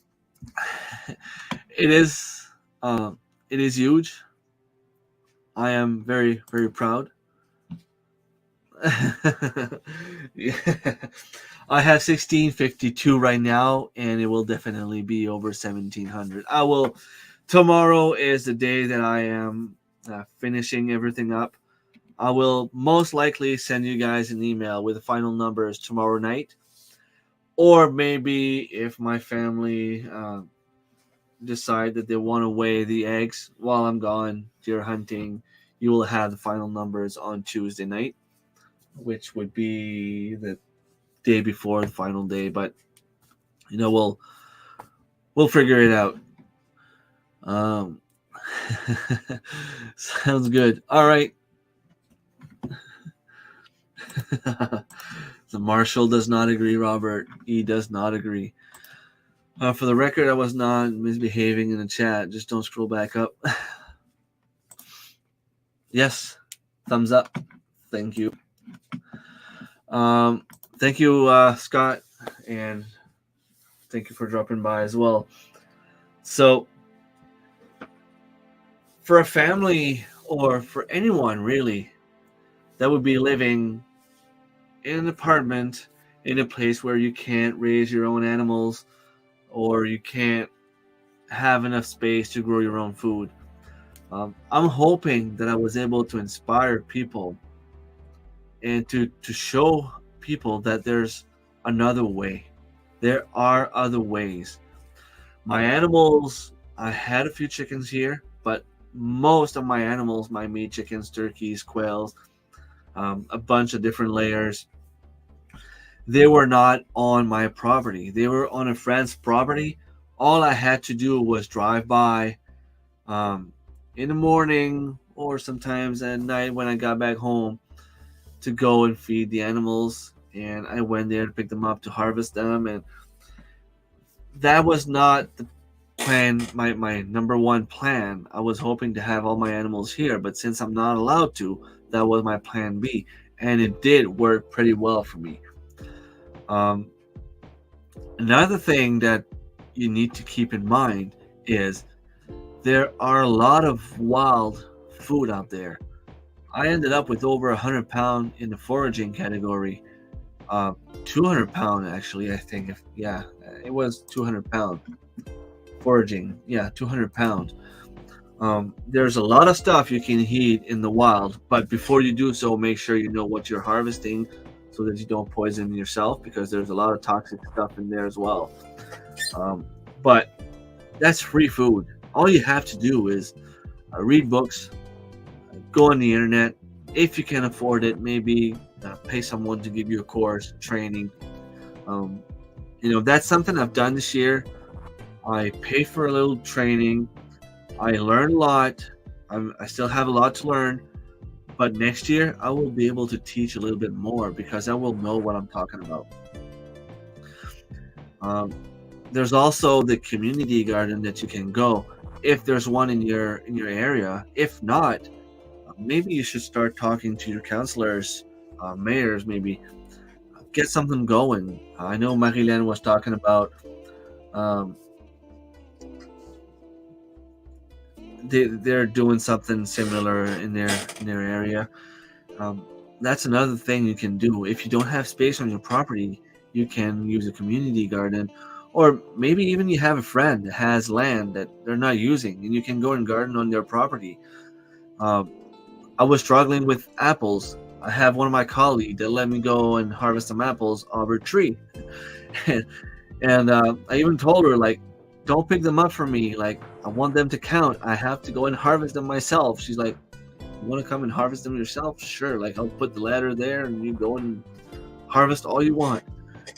A: it is huge. I am very, very proud. Yeah. I have 1652 right now, and it will definitely be over 1700. Tomorrow is the day that I am finishing everything up. I will most likely send you guys an email with the final numbers tomorrow night. Or maybe if my family decide that they want to weigh the eggs while I'm gone deer hunting, you will have the final numbers on Tuesday night, which would be the day before the final day. But we'll figure it out. Sounds good. All right. The marshal does not agree, Robert. He does not agree. For the record, I was not misbehaving in the chat. Just don't scroll back up. Yes. Thumbs up. Thank you. Thank you, Scott. And thank you for dropping by as well. So, for a family, or for anyone really, that would be living in an apartment in a place where you can't raise your own animals, or you can't have enough space to grow your own food, I'm hoping that I was able to inspire people and to show people that there's another way. There are other ways. My animals, I had a few chickens here, but most of my animals, my meat chickens, turkeys, quails, a bunch of different layers, they were not on my property. They were on a friend's property. All I had to do was drive by in the morning or sometimes at night when I got back home to go and feed the animals. And I went there to pick them up to harvest them. And that was not the plan, my number one plan. I was hoping to have all my animals here, but since I'm not allowed to, that was my plan B. and it did work pretty well for me. Um, Another thing that you need to keep in mind is there are a lot of wild food out there. I ended up with over 100 pound in the foraging category. 200 pound actually, I think. Yeah, it was 200 pound foraging. Yeah, 200 pound. There's a lot of stuff you can eat in the wild, but before you do so, make sure you know what you're harvesting so that you don't poison yourself, because there's a lot of toxic stuff in there as well. Um, but that's free food. All you have to do is read books, go on the internet. If you can afford it, maybe pay someone to give you a course, training. Um, that's something I've done this year. I paid for a little training. I learned a lot. I still have a lot to learn, but next year I will be able to teach a little bit more because I will know what I'm talking about. There's also the community garden that you can go if there's one in your area. If not, maybe you should start talking to your councilors, mayors, maybe get something going. I know Marilyn was talking about um, they're doing something similar in their area. That's another thing you can do. If you don't have space on your property, you can use a community garden, or maybe even you have a friend that has land that they're not using, and you can go and garden on their property. I was struggling with apples. I have one of my colleagues that let me go and harvest some apples off her tree, and I even told her, like, don't pick them up for me. Like, I want them to count. I have to go and harvest them myself. She's like, you want to come and harvest them yourself? Sure. Like, I'll put the ladder there and you go and harvest all you want.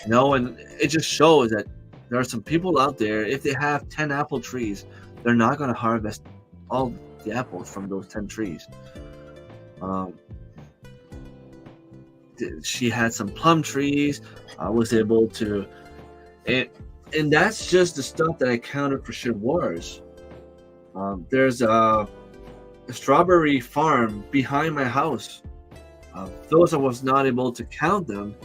A: And it just shows that there are some people out there, if they have 10 apple trees, they're not going to harvest all the apples from those 10 trees. She had some plum trees. I was able to, and that's just the stuff that I counted for Shedwars. There's a strawberry farm behind my house. Those I was not able to count them,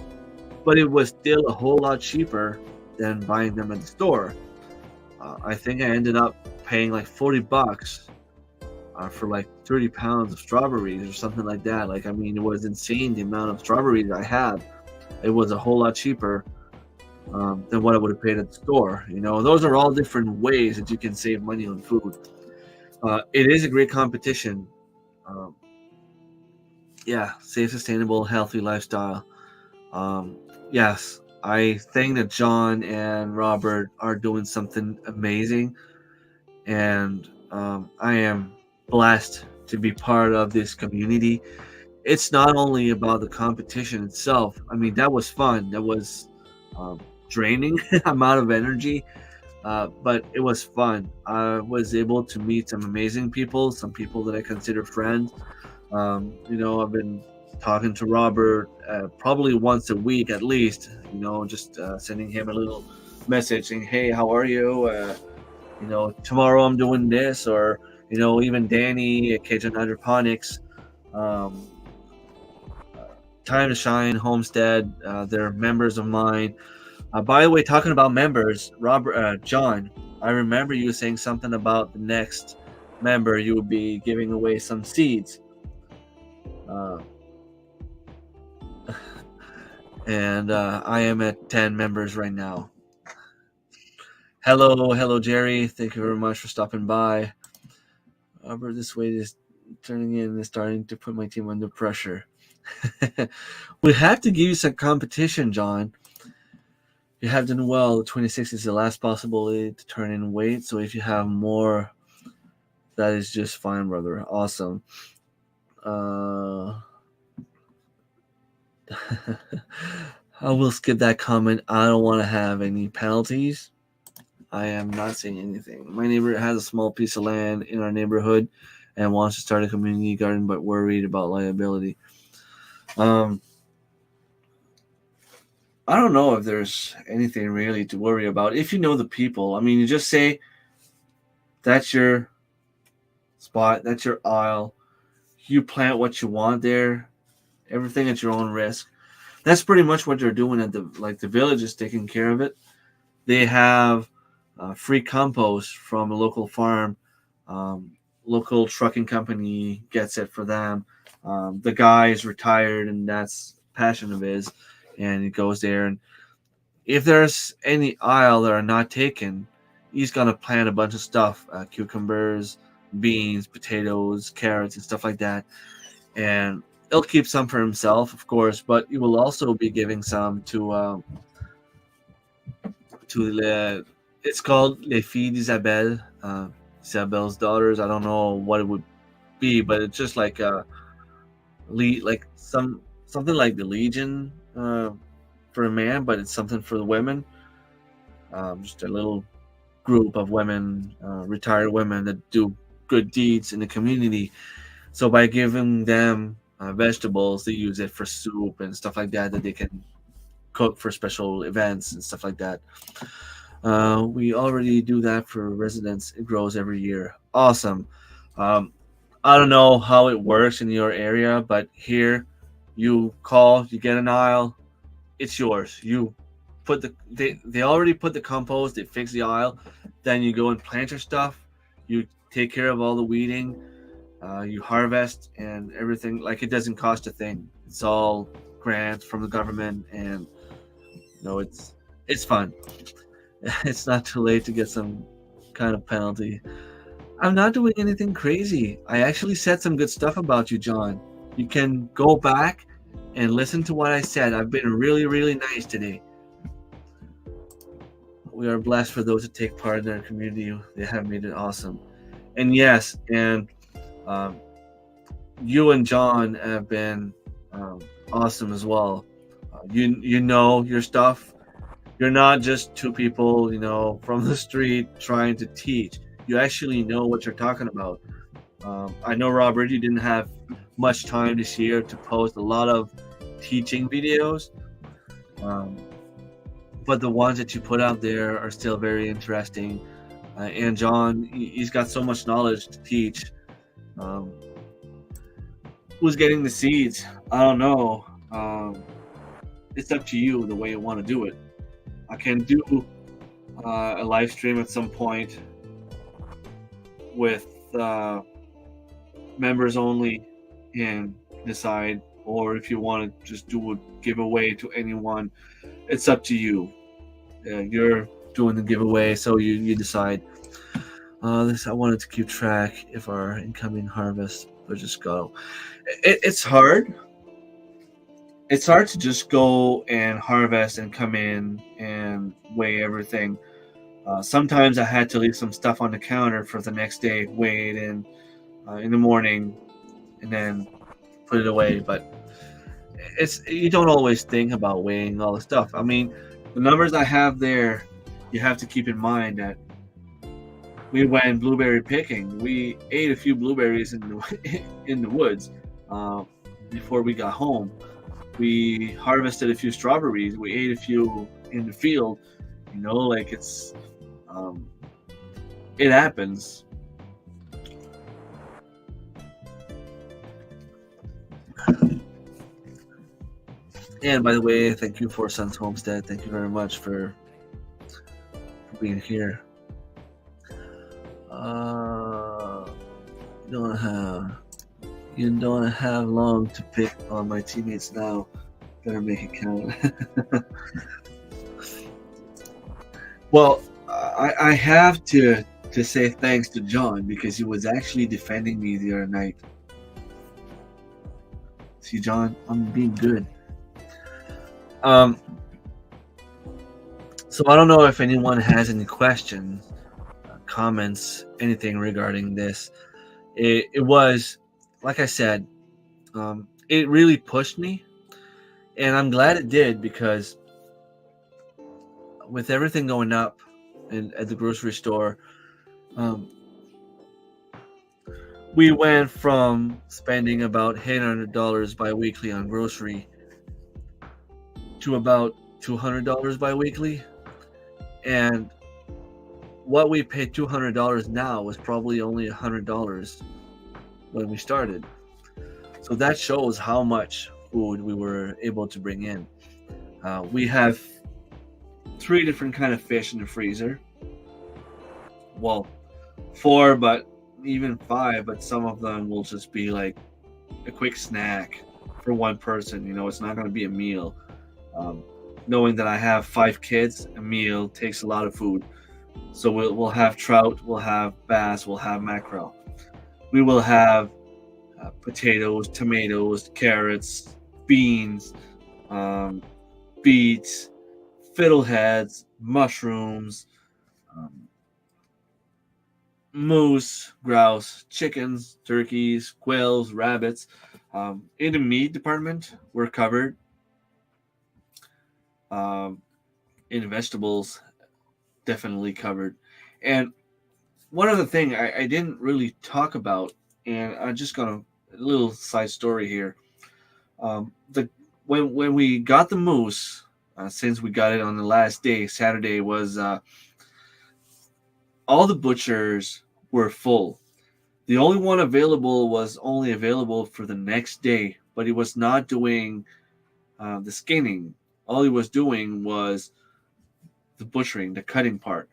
A: but it was still a whole lot cheaper than buying them at the store. I think I ended up paying like $40 for like 30 pounds of strawberries or something like that. Like, I mean, it was insane the amount of strawberries I had. It was a whole lot cheaper than what I would have paid at the store. Those are all different ways that you can save money on food. It is a great competition. Safe, sustainable, healthy lifestyle. Yes, I think that John and Robert are doing something amazing, and I am blessed to be part of this community. It's not only about the competition itself. I mean, that was fun. That was draining amount of energy, but it was fun. I was able to meet some amazing people, some people that I consider friends. I've been talking to Robert probably once a week at least, just sending him a little message saying, hey, how are you? Tomorrow I'm doing this, or, even Danny at Cajun Hydroponics, Time to Shine, Homestead, they're members of mine. By the way, talking about members, John, I remember you saying something about the next member, you would be giving away some seeds. And I am at 10 members right now. Hello, Jerry. Thank you very much for stopping by. Robert, this weight is turning in and starting to put my team under pressure. We have to give you some competition, John. You have done well. 26 is the last possibility to turn in weight. So if you have more, that is just fine, brother. Awesome. I will skip that comment. I don't want to have any penalties. I am not saying anything. My neighbor has a small piece of land in our neighborhood and wants to start a community garden, but worried about liability. I don't know if there's anything really to worry about. If you know the people, I mean, you just say, that's your spot, that's your aisle. You plant what you want there, Everything at your own risk. That's pretty much what they're doing at the village is taking care of it. They have free compost from a local farm. Um, Local trucking company gets it for them. The guy is retired, and that's passion of his, and he goes there. And if there's any aisle that are not taken, he's gonna plant a bunch of stuff: cucumbers, beans, potatoes, carrots, and stuff like that. And he'll keep some for himself, of course, but he will also be giving some to the. It's called Les Filles d'Isabelle, Isabel's daughters. I don't know what it would be, but it's just like like something like the Legion for a man, but it's something for the women. Just a little group of women, retired women that do good deeds in the community. So by giving them vegetables, they use it for soup and stuff like that they can cook for special events and stuff like that. We already do that for residents. It grows every year. Awesome. Um, I don't know how it works in your area, but here you call, you get an aisle, it's yours. You put they already put the compost, they fix the aisle, then you go and plant your stuff. You take care of all the weeding, you harvest and everything. Like it doesn't cost a thing. It's all grants from the government, and it's fun. It's not too late to get some kind of penalty. I'm not doing anything crazy. I actually said some good stuff about you, John. You can go back and listen to what I said. I've been really, really nice today. We are blessed for those who take part in their community. They have made it awesome. And yes, and um, you and John have been awesome as well. You know your stuff. You're not just two people, from the street trying to teach. You actually know what you're talking about. I know, Robert, you didn't have much time this year to post a lot of teaching videos, but the ones that you put out there are still very interesting. And John, he's got so much knowledge to teach. Who's getting the seeds? I don't know. It's up to you the way you want to do it. I can do a live stream at some point with members only and decide, or if you want to just do a giveaway to anyone, it's up to you. You're doing the giveaway, so you decide. This I wanted to keep track of our incoming harvest, but just go. It's hard. It's hard to just go and harvest and come in and weigh everything. Sometimes I had to leave some stuff on the counter for the next day, weigh it in the morning, and then put it away. But you don't always think about weighing all the stuff. I mean, the numbers I have there, you have to keep in mind that we went blueberry picking. We ate a few blueberries in the woods before we got home. We harvested a few strawberries. We ate a few in the field. Like it happens. And by the way, thank you for Sun's Homestead. Thank you very much for being here. You don't have long to pick on my teammates now. Better make it count. Well, I have to say thanks to John because he was actually defending me the other night. See, John, I'm being good. So I don't know if anyone has any questions, comments, anything regarding this. It was, like I said, it really pushed me, and I'm glad it did because with everything going up at the grocery store, we went from spending about $800 bi-weekly on grocery to about $200 bi-weekly, and what we pay $200 now was probably only $100 when we started. So that shows how much food we were able to bring in. We have 3 different kind of fish in the freezer. Well, 4, but even 5. But some of them will just be like a quick snack for one person. It's not going to be a meal. Um, Knowing that I have 5 kids, a meal takes a lot of food. So we'll have trout, we'll have bass, we'll have mackerel. We will have potatoes, tomatoes, carrots, beans, um, beets, fiddleheads, mushrooms, um, moose, grouse, chickens, turkeys, quails, rabbits. In the meat department, we're covered. Um, in vegetables, definitely covered. And one other thing I didn't really talk about, and I'm just gonna a little side story here. The when we got the moose, since we got it on the last day, Saturday was all the butchers were full. The only one available was only available for the next day, but he was not doing the skinning. All he was doing was the butchering, the cutting part.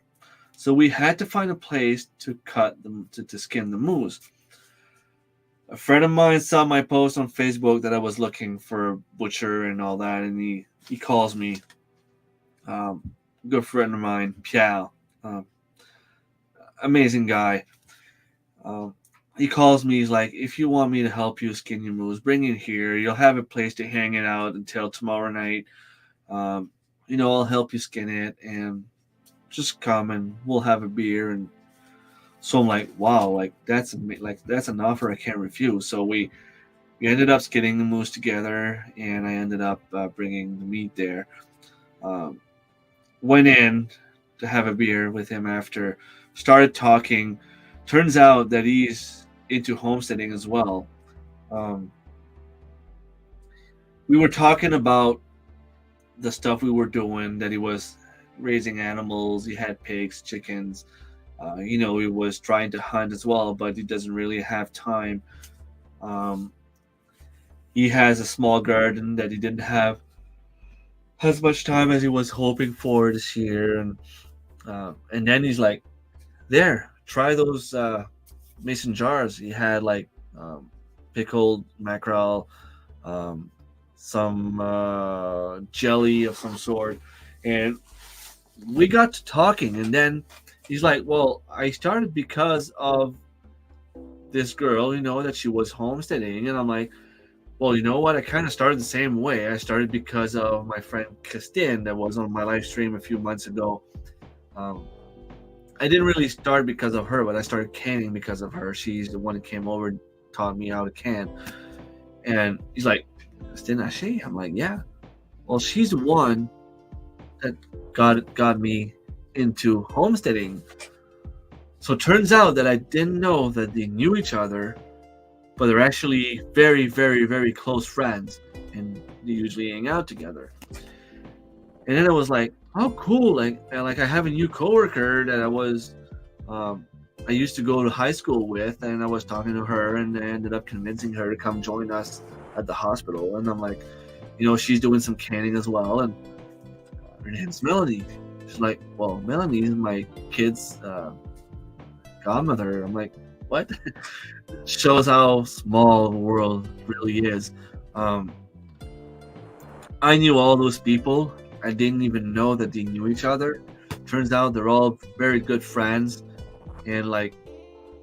A: So we had to find a place to cut them to skin the moose. A friend of mine saw my post on Facebook that I was looking for a butcher and all that, and he calls me. Good friend of mine, Piao, amazing guy. Um, he calls me. He's like, if you want me to help you skin your moose, bring it here. You'll have a place to hang it out until tomorrow night. Um, I'll help you skin it, and just come and we'll have a beer. And so I'm like, wow, like that's an offer I can't refuse. So we ended up skinning the moose together, and I ended up bringing the meat there. Um, Went in to have a beer with him after, started talking. Turns out that he's into homesteading as well. Um, we were talking about the stuff we were doing, that he was raising animals. He had pigs, chickens. He was trying to hunt as well, but he doesn't really have time. Um, he has a small garden that he didn't have as much time as he was hoping for this year. And then he's like, there, try those mason jars. He had like pickled mackerel, um, some jelly of some sort. And we got to talking, and then he's like, well, I started because of this girl, that she was homesteading. And I'm like, well, you know what? I kind of started the same way. I started because of my friend Christine that was on my live stream a few months ago. Um, I didn't really start because of her, but I started canning because of her. She's the one that came over and taught me how to can. And he's like, Christine Ashe? I'm like, yeah. Well, she's the one that got me into homesteading. So it turns out that I didn't know that they knew each other, but they're actually very, very, very close friends, and they usually hang out together. And then I was like, oh, cool! Like I have a new coworker that I used to go to high school with, and I was talking to her, and I ended up convincing her to come join us at the hospital. And I'm like, she's doing some canning as well, and her name's Melanie. She's like, well, Melanie is my kid's godmother. I'm like, what? Shows how small the world really is. I knew all those people. I didn't even know that they knew each other. Turns out they're all very good friends. And like,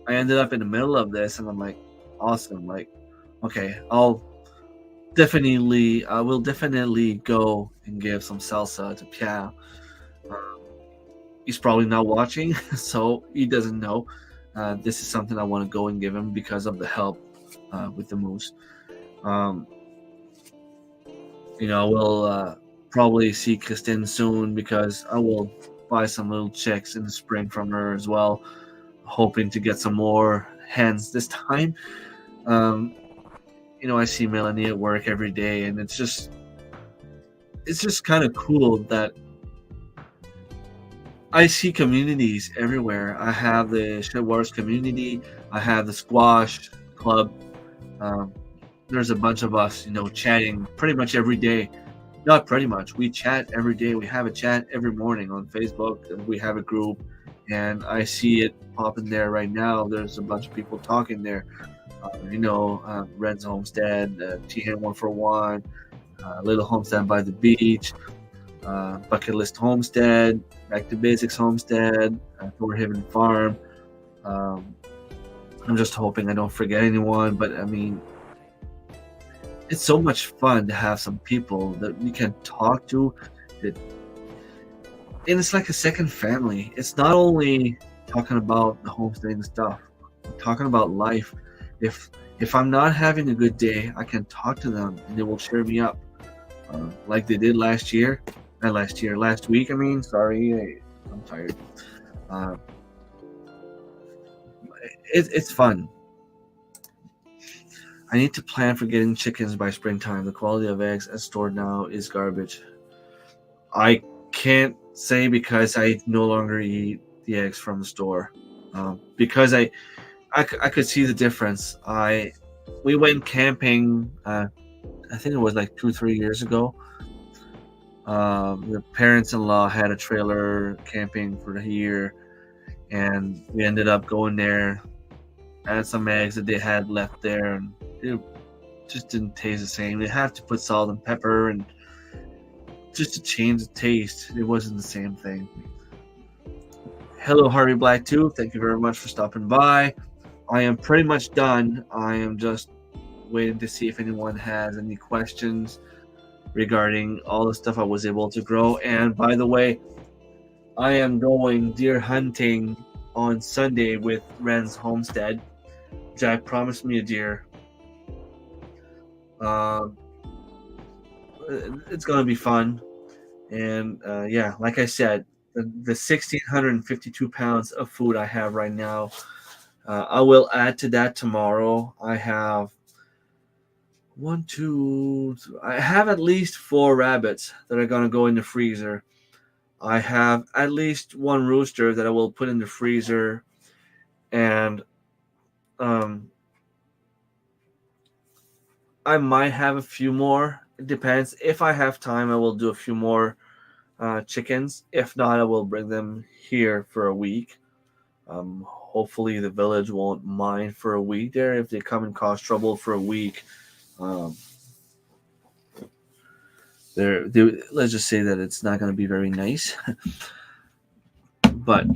A: I ended up in the middle of this, and I'm like, awesome. Like, okay, I will definitely go and give some salsa to Pia. He's probably not watching, so he doesn't know. This is something I want to go and give him because of the help with the moose. We'll probably see Kristen soon, because I will buy some little chicks in the spring from her as well, hoping to get some more hens this time. I see Melanie at work every day, and it's just kind of cool that I see communities everywhere. I have the Shedwars community. I have the squash club. there's a bunch of us, chatting pretty much every day. Not pretty much. We chat every day. We have a chat every morning on Facebook. And we have a group, and I see it popping there right now. There's a bunch of people talking there. Red's Homestead, TN 141, Little Homestead by the Beach, Bucket List Homestead, Back to Basics Homestead, Thorhaven Farm. I'm just hoping I don't forget anyone, but I mean, it's so much fun to have some people that we can talk to. And it's like a second family. It's not only talking about the homesteading stuff, we're talking about life. If I'm not having a good day, I can talk to them and they will cheer me up, like they did last week. I mean, sorry, I'm tired. It's fun. I need to plan for getting chickens by springtime. The quality of eggs as stored now is garbage. I can't say because I no longer eat the eggs from the store, because I could see the difference. We went camping. I think it was like 2-3 years ago. The parents-in-law had a trailer camping for the year, and we ended up going there, had some eggs that they had left there, and it just didn't taste the same. They have to put salt and pepper, and just to change the taste, it wasn't the same thing. Hello, Harvey Black 2. Thank you very much for stopping by. I am pretty much done. I am just waiting to see if anyone has any questions regarding all the stuff I was able to grow. And by the way, I am going deer hunting on Sunday with Ren's Homestead. Jack promised me a deer. It's going to be fun. And yeah, like I said, the 1,652 pounds of food I have right now, I will add to that tomorrow. I have I have at least 4 rabbits that are going to go in the freezer. I have at least 1 rooster that I will put in the freezer. And I might have a few more. It depends. If I have time, I will do a few more chickens. If not, I will bring them here for a week. Hopefully the village won't mind for a week there. If they come and cause trouble for a week, let's just say that it's not going to be very nice. But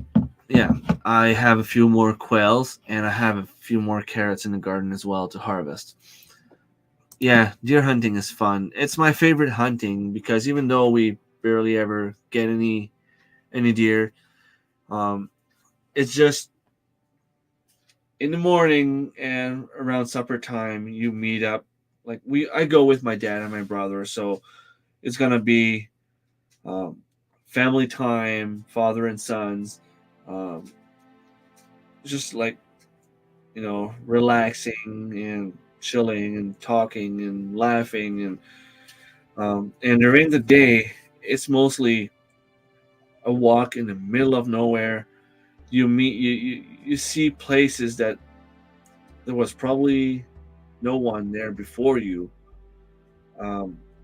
A: yeah, I have a few more quails, and I have a few more carrots in the garden as well to harvest. Yeah, deer hunting is fun. It's my favorite hunting because even though we barely ever get any deer, it's just in the morning and around supper time you meet up. Like I go with my dad and my brother, so it's gonna be family time, father and sons, just like relaxing and chilling and talking and laughing, and during the day it's mostly a walk in the middle of nowhere. You see places that there was probably no one there before you.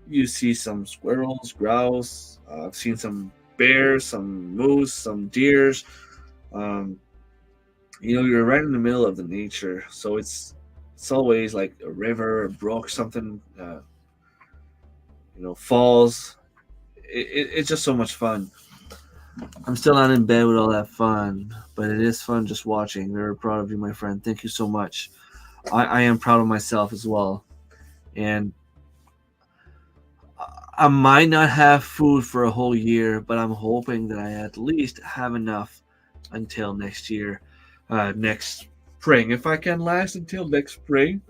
A: You see some squirrels, grouse. I've seen some bears, some moose, some deers. You're right in the middle of the nature, so it's always like a river, a brook, something. Falls. It's just so much fun. I'm still not in bed with all that fun, but it is fun just watching. Very proud of you, my friend. Thank you so much. I am proud of myself as well. And I might not have food for a whole year, but I'm hoping that I at least have enough until next year, next spring. If I can last until next spring,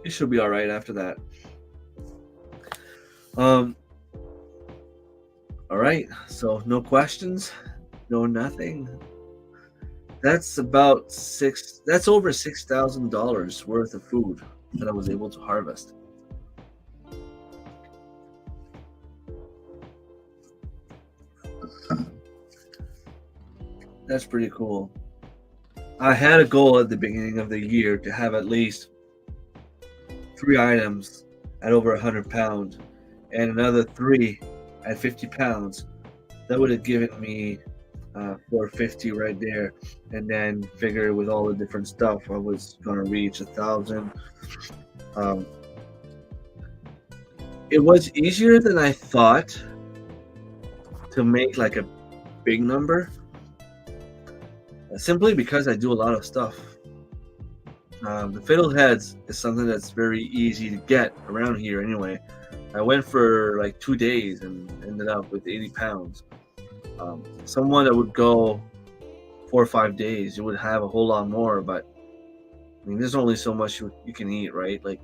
A: it should be all right after that. All right, so no questions, no nothing. That's about that's over $6,000 worth of food that I was able to harvest. That's pretty cool. I had a goal at the beginning of the year to have at least 3 items at over 100 pounds and another 3 at 50 pounds, that would have given me 450 right there. And then figure with all the different stuff, I was gonna reach 1,000. Um, it was easier than I thought to make like a big number, simply because I do a lot of stuff. The fiddleheads is something that's very easy to get around here anyway. I went for like 2 days and ended up with 80 pounds. Someone that would go 4 or 5 days, you would have a whole lot more, but I mean, there's only so much you can eat, right? Like,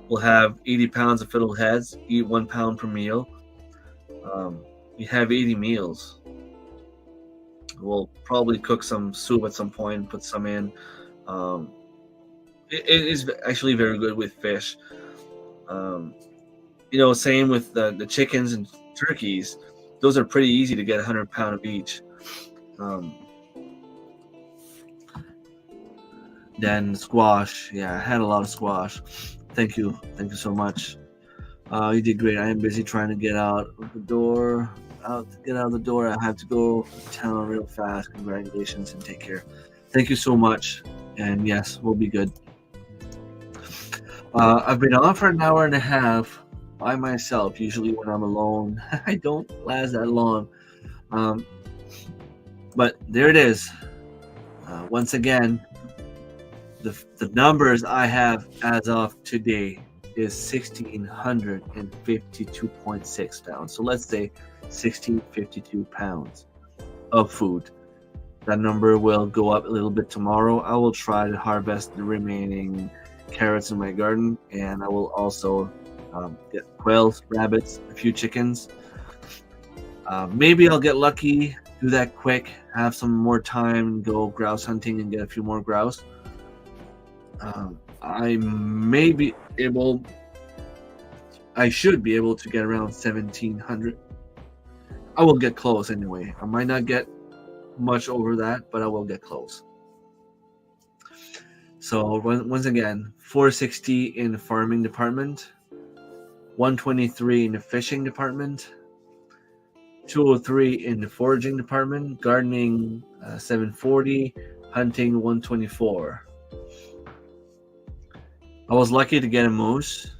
A: we'll have 80 pounds of fiddleheads, eat 1 pound per meal. You have 80 meals. We'll probably cook some soup at some point and put some in. It is actually very good with fish. Same with the chickens and turkeys. Those are pretty easy to get 100 pound of each. Then squash. Yeah, I had a lot of squash. Thank you so much. You did great. I am busy trying to get out of the door. I have to go to town real fast. Congratulations and take care. Thank you so much. And yes, we'll be good. I've been on for an hour and a half by myself. Usually when I'm alone, I don't last that long. But there it is. Once again, the numbers I have as of today is 1,652.6 pounds. So let's say 1,652 pounds of food. That number will go up a little bit tomorrow. I will try to harvest the remaining carrots in my garden, and I will also get quails, rabbits, a few chickens. Maybe I'll get lucky, do that quick, have some more time, go grouse hunting and get a few more grouse. I should be able to get around 1,700. I will get close anyway. I might not get much over that, but I will get close. So once again, 460 in the farming department, 123 in the fishing department, 203 in the foraging department, gardening 740, hunting 124. I was lucky to get a moose.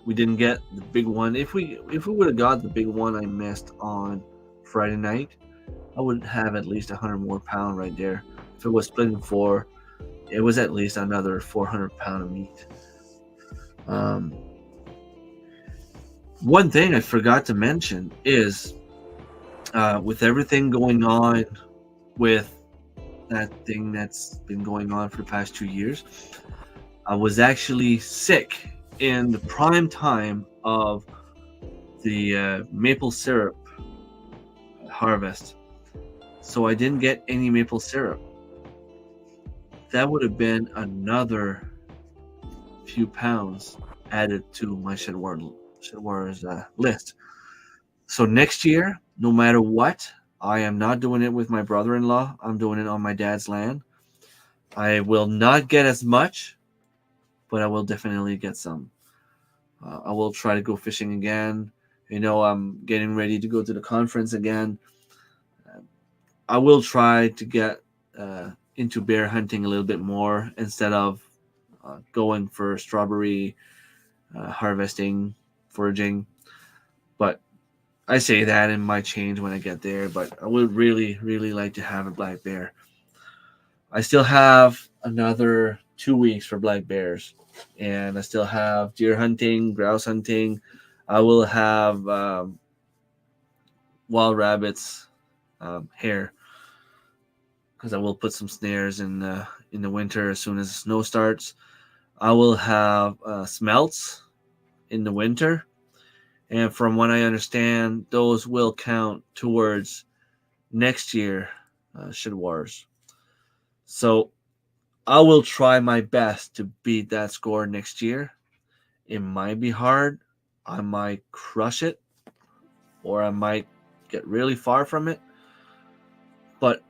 A: We didn't get the big one. If we would have got the big one I missed on Friday night, I would have at least 100 more pound right there. If it was split in 4, it was at least another 400 pound of meat. One thing I forgot to mention is with everything going on with that thing that's been going on for the past 2 years, I was actually sick in the prime time of the maple syrup harvest. So I didn't get any maple syrup. That would have been another few pounds added to my Shedwars list. So next year, no matter what, I am not doing it with my brother-in-law. I'm doing it on my dad's land. I will not get as much, but I will definitely get some. I will try to go fishing again. I'm getting ready to go to the conference again. I will try to get into bear hunting a little bit more instead of going for strawberry harvesting, foraging. But I say that and might change when I get there. But I would really, really like to have a black bear. I still have another 2 weeks for black bears, and I still have deer hunting, grouse hunting. I will have wild rabbits, hare, because I will put some snares in the winter as soon as the snow starts. I will have smelts in the winter, and from what I understand, those will count towards next year Shedwars. So I will try my best to beat that score next year. It might be hard. I might crush it, or I might get really far from it. But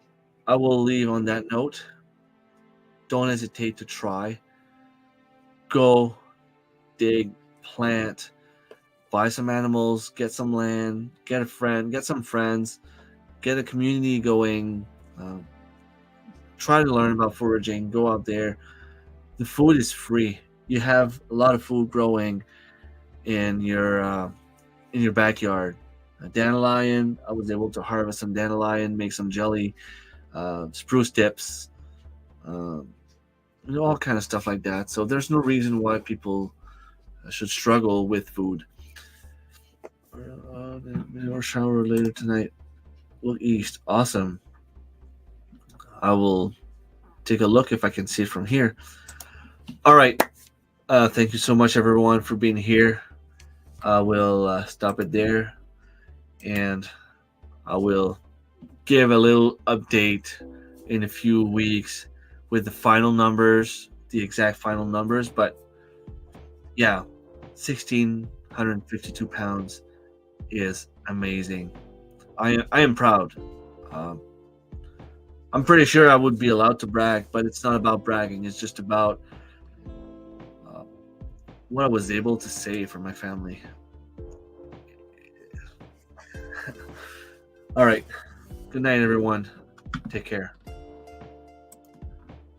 A: I will leave on that note. Don't hesitate to try. go, dig, plant, buy some animals, get some land, get a friend, get some friends, get a community going. Try to learn about foraging. Go out there. The food is free. You have a lot of food growing in your backyard. A dandelion. I was able to harvest some dandelion, make some jelly, spruce dips, all kind of stuff like that. So there's no reason why people should struggle with food. Or shower later tonight. Look east. Awesome. I will take a look if I can see it from here. All right. Thank you so much, everyone, for being here. I will stop it there, and I will give a little update in a few weeks with the final numbers, the exact final numbers. But yeah, 1,652 pounds is amazing. I am proud. I'm pretty sure I would be allowed to brag, but it's not about bragging. It's just about what I was able to save for my family. All right. Good night, everyone. Take care.